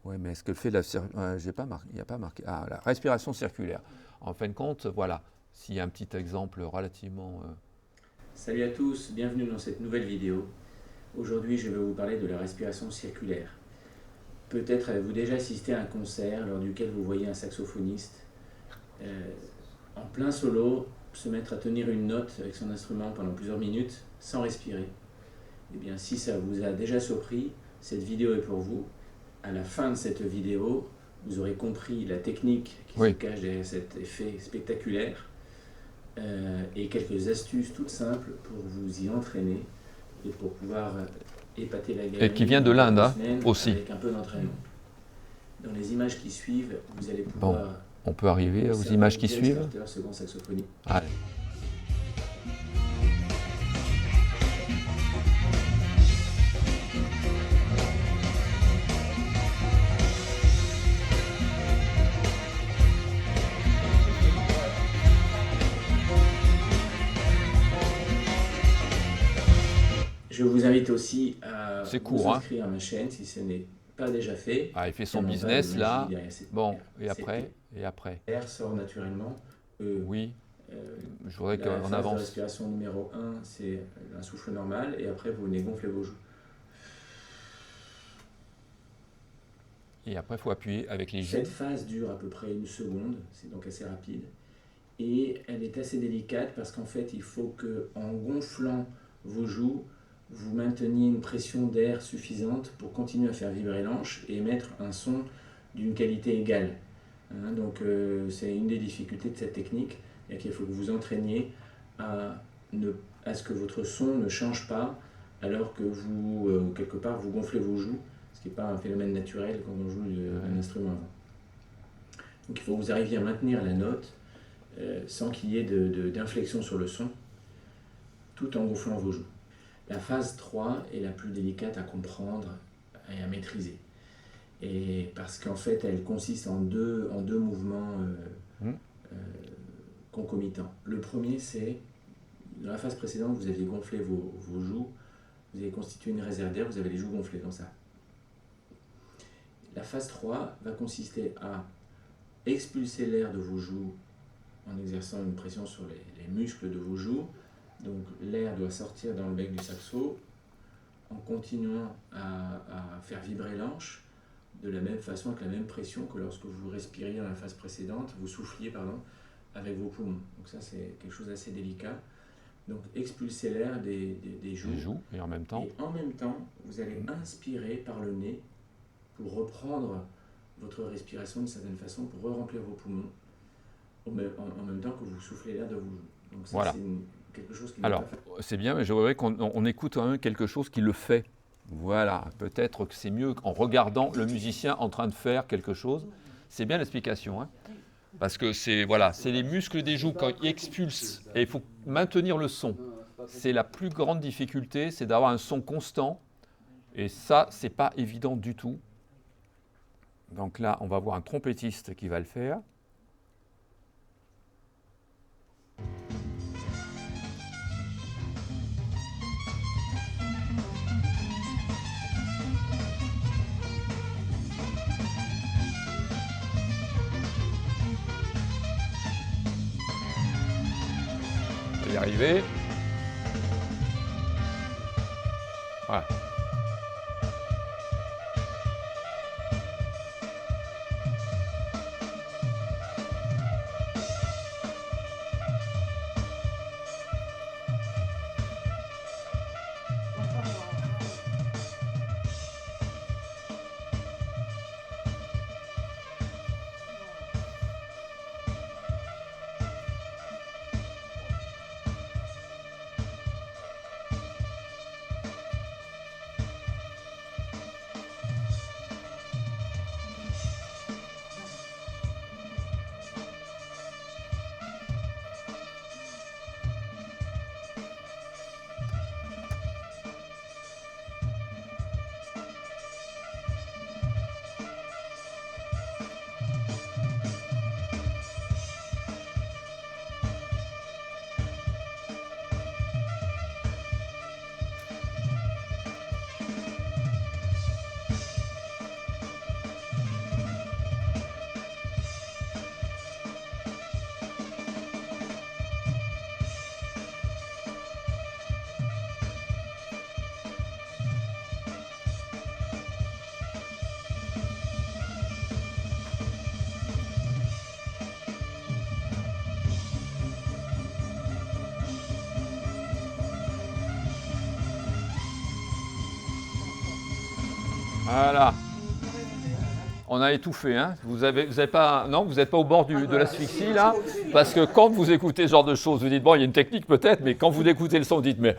Oui, mais est-ce que le fait de la... j'ai pas marqué, il n'y a pas marqué. Ah, la respiration circulaire. En fin de compte, voilà, s'il y a un petit exemple relativement... Salut à tous, bienvenue dans cette nouvelle vidéo. Aujourd'hui, je vais vous parler de la respiration circulaire. Peut-être avez-vous déjà assisté à un concert lors duquel vous voyez un saxophoniste en plein solo se mettre à tenir une note avec son instrument pendant plusieurs minutes sans respirer. Eh bien, si ça vous a déjà surpris, cette vidéo est pour vous. À la fin de cette vidéo, vous aurez compris la technique qui se cache derrière cet effet spectaculaire et quelques astuces toutes simples pour vous y entraîner et pour pouvoir épater la galerie. Et qui vient de l'Inde, hein, aussi. Avec un peu d'entraînement. Dans les images qui suivent, vous allez pouvoir... Bon, on peut arriver aux images qui suivent. Second saxophonie. Allez. Je vous invite aussi à vous inscrire à ma chaîne si ce n'est pas déjà fait. Ah, il fait son business là. Bon, et après, L'air sort naturellement. Oui. Je voudrais qu'on avance. La respiration numéro 1, c'est un souffle normal et après vous venez gonfler vos joues. Et après, il faut appuyer avec les joues. Cette phase dure à peu près 1 seconde, c'est donc assez rapide. Et elle est assez délicate parce qu'en fait, il faut qu'en gonflant vos joues, vous mainteniez une pression d'air suffisante pour continuer à faire vibrer l'anche et émettre un son d'une qualité égale. Hein, donc c'est une des difficultés de cette technique, et qu'il faut que vous entraîniez à ce que votre son ne change pas alors que vous, quelque part, vous gonflez vos joues, ce qui n'est pas un phénomène naturel quand on joue un instrument. Donc il faut que vous arriviez à maintenir la note sans qu'il y ait d'inflexion sur le son, tout en gonflant vos joues. La phase 3 est la plus délicate à comprendre et à maîtriser. Et parce qu'en fait, elle consiste en deux mouvements concomitants. Le premier, c'est, dans la phase précédente, vous aviez gonflé vos joues, vous avez constitué une réserve d'air, vous avez les joues gonflées comme ça. La phase 3 va consister à expulser l'air de vos joues en exerçant une pression sur les muscles de vos joues. Donc l'air doit sortir dans le bec du saxo en continuant à faire vibrer l'anche de la même façon, avec la même pression que lorsque vous respiriez dans la phase précédente, vous souffliez avec vos poumons. Donc ça c'est quelque chose d'assez délicat. Donc expulser l'air des joues. Et en même temps, vous allez inspirer par le nez pour reprendre votre respiration d'une certaine façon, pour re-remplir vos poumons en même temps que vous soufflez l'air de vos joues. Donc ça, voilà. C'est quelque chose qui Alors, c'est bien, mais je voudrais qu'on écoute quand même quelque chose qui le fait. Voilà, peut-être que c'est mieux en regardant le musicien en train de faire quelque chose. C'est bien l'explication, hein, parce que c'est les muscles des joues quand ils expulsent, et il faut maintenir le son. C'est la plus grande difficulté, c'est d'avoir un son constant, et ça, c'est pas évident du tout. Donc là, on va voir un trompettiste qui va le faire. On va y arriver. Voilà. Voilà. On a étouffé, hein. Vous avez pas, non, vous n'êtes pas au bord de l'asphyxie là, parce que quand vous écoutez ce genre de choses, vous dites bon, il y a une technique peut-être, mais quand vous écoutez le son, vous dites mais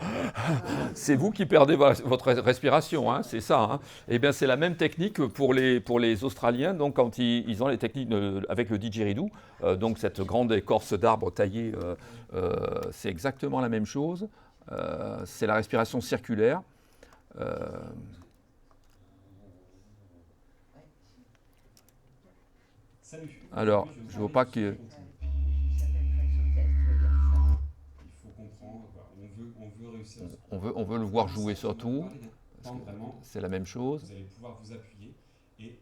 c'est vous qui perdez votre respiration, hein, c'est ça. Hein. Eh bien, c'est la même technique pour les Australiens. Donc, quand ils ont les techniques avec le didgeridoo, donc cette grande écorce d'arbre taillée, c'est exactement la même chose. C'est la respiration circulaire. Alors, je ne veux pas que... Il faut comprendre, on veut réussir. On veut le voir jouer surtout. C'est la même chose. Vous allez pouvoir vous appuyer et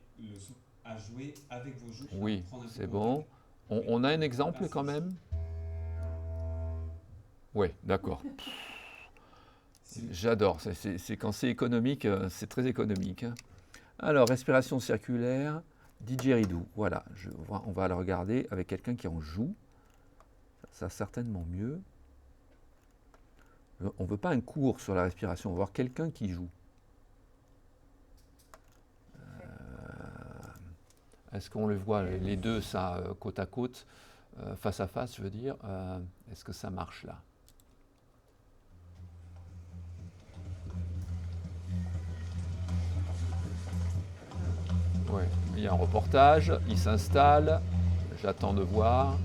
à jouer avec vos joues. Oui, c'est bon. On a un exemple quand même? Oui, d'accord. J'adore. C'est quand c'est économique, c'est très économique. Hein. Alors, respiration circulaire. Didgeridoo, voilà, on va le regarder avec quelqu'un qui en joue. Ça certainement mieux. On ne veut pas un cours sur la respiration, on veut voir quelqu'un qui joue. Est-ce qu'on le voit, les deux, ça, côte à côte, face à face, je veux dire. Est-ce que ça marche là? Oui, il y a un reportage, il s'installe, j'attends de voir.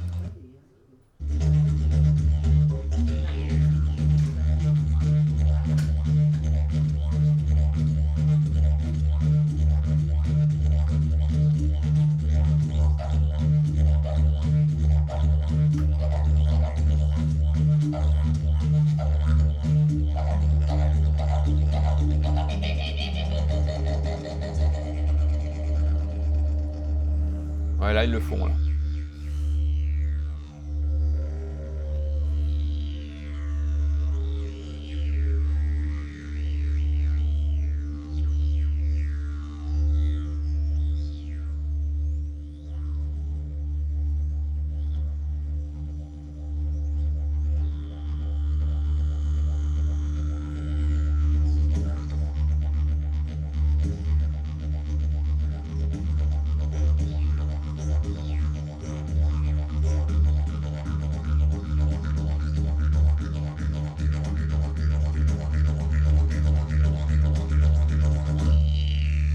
Ouais, là, ils le font, là.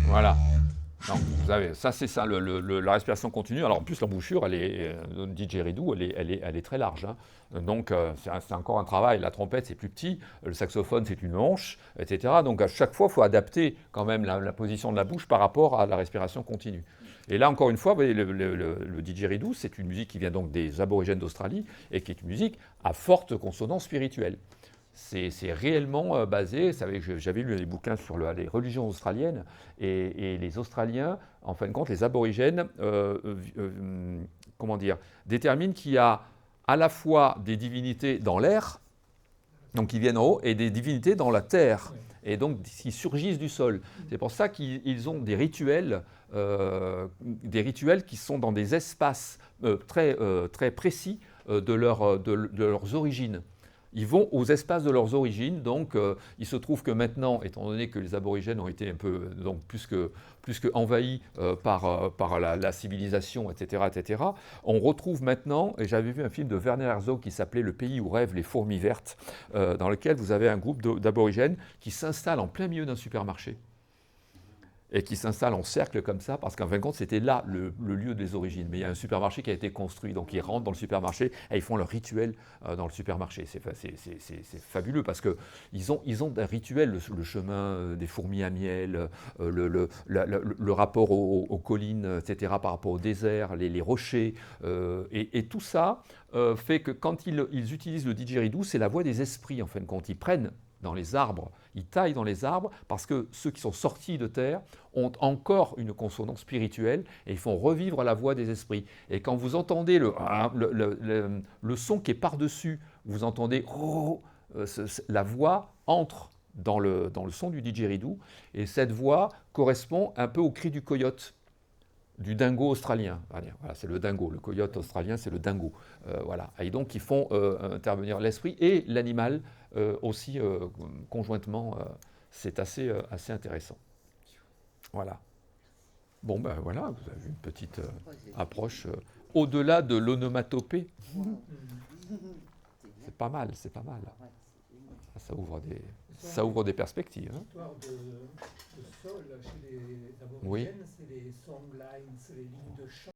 Voilà. Donc, vous avez, ça, c'est ça, la respiration continue. Alors, en plus, l'embouchure, le didgeridoo, elle est très large. Hein. Donc, c'est encore un travail. La trompette, c'est plus petit. Le saxophone, c'est une hanche, etc. Donc, à chaque fois, il faut adapter quand même la position de la bouche par rapport à la respiration continue. Et là, encore une fois, vous voyez, le didgeridoo, c'est une musique qui vient donc des aborigènes d'Australie et qui est une musique à forte consonance spirituelle. C'est réellement basé, vous savez, j'avais lu des bouquins sur les religions australiennes, et les Australiens, en fin de compte, les aborigènes, déterminent qu'il y a à la fois des divinités dans l'air, donc qui viennent en haut, et des divinités dans la terre, et donc qui surgissent du sol. C'est pour ça qu'ils ont des rituels qui sont dans des espaces très précis de leurs origines. Ils vont aux espaces de leurs origines, donc il se trouve que maintenant, étant donné que les aborigènes ont été un peu donc, plus que envahis par la civilisation, etc., on retrouve maintenant, et j'avais vu un film de Werner Herzog qui s'appelait « Le pays où rêvent les fourmis vertes », dans lequel vous avez un groupe d'aborigènes qui s'installe en plein milieu d'un supermarché. Et qui s'installe en cercle comme ça, parce qu'en fin de compte, c'était là le lieu des origines. Mais il y a un supermarché qui a été construit, donc ils rentrent dans le supermarché et ils font leur rituel dans le supermarché. C'est fabuleux, parce qu'ils ont un rituel, le chemin des fourmis à miel, le rapport aux collines, etc., par rapport au désert, les rochers. Et tout ça fait que quand ils utilisent le didgeridoo, c'est la voix des esprits, en fin de compte. Ils prennent dans les arbres, ils taillent dans les arbres parce que ceux qui sont sortis de terre ont encore une consonance spirituelle et ils font revivre la voix des esprits. Et quand vous entendez le son qui est par-dessus, vous entendez la voix entre dans le son du didgeridoo, et cette voix correspond un peu au cri du coyote, du dingo australien. Voilà, c'est le dingo, le coyote australien, c'est le dingo. Voilà. Et donc, ils font intervenir l'esprit et l'animal aussi conjointement. C'est assez intéressant. Voilà. Bon, ben voilà, vous avez une petite approche au-delà de l'onomatopée. C'est pas mal, c'est pas mal. Ça ouvre des perspectives. Hein. L'histoire de sol chez les Aborigènes, Oui. c'est les songlines, les lignes de chant.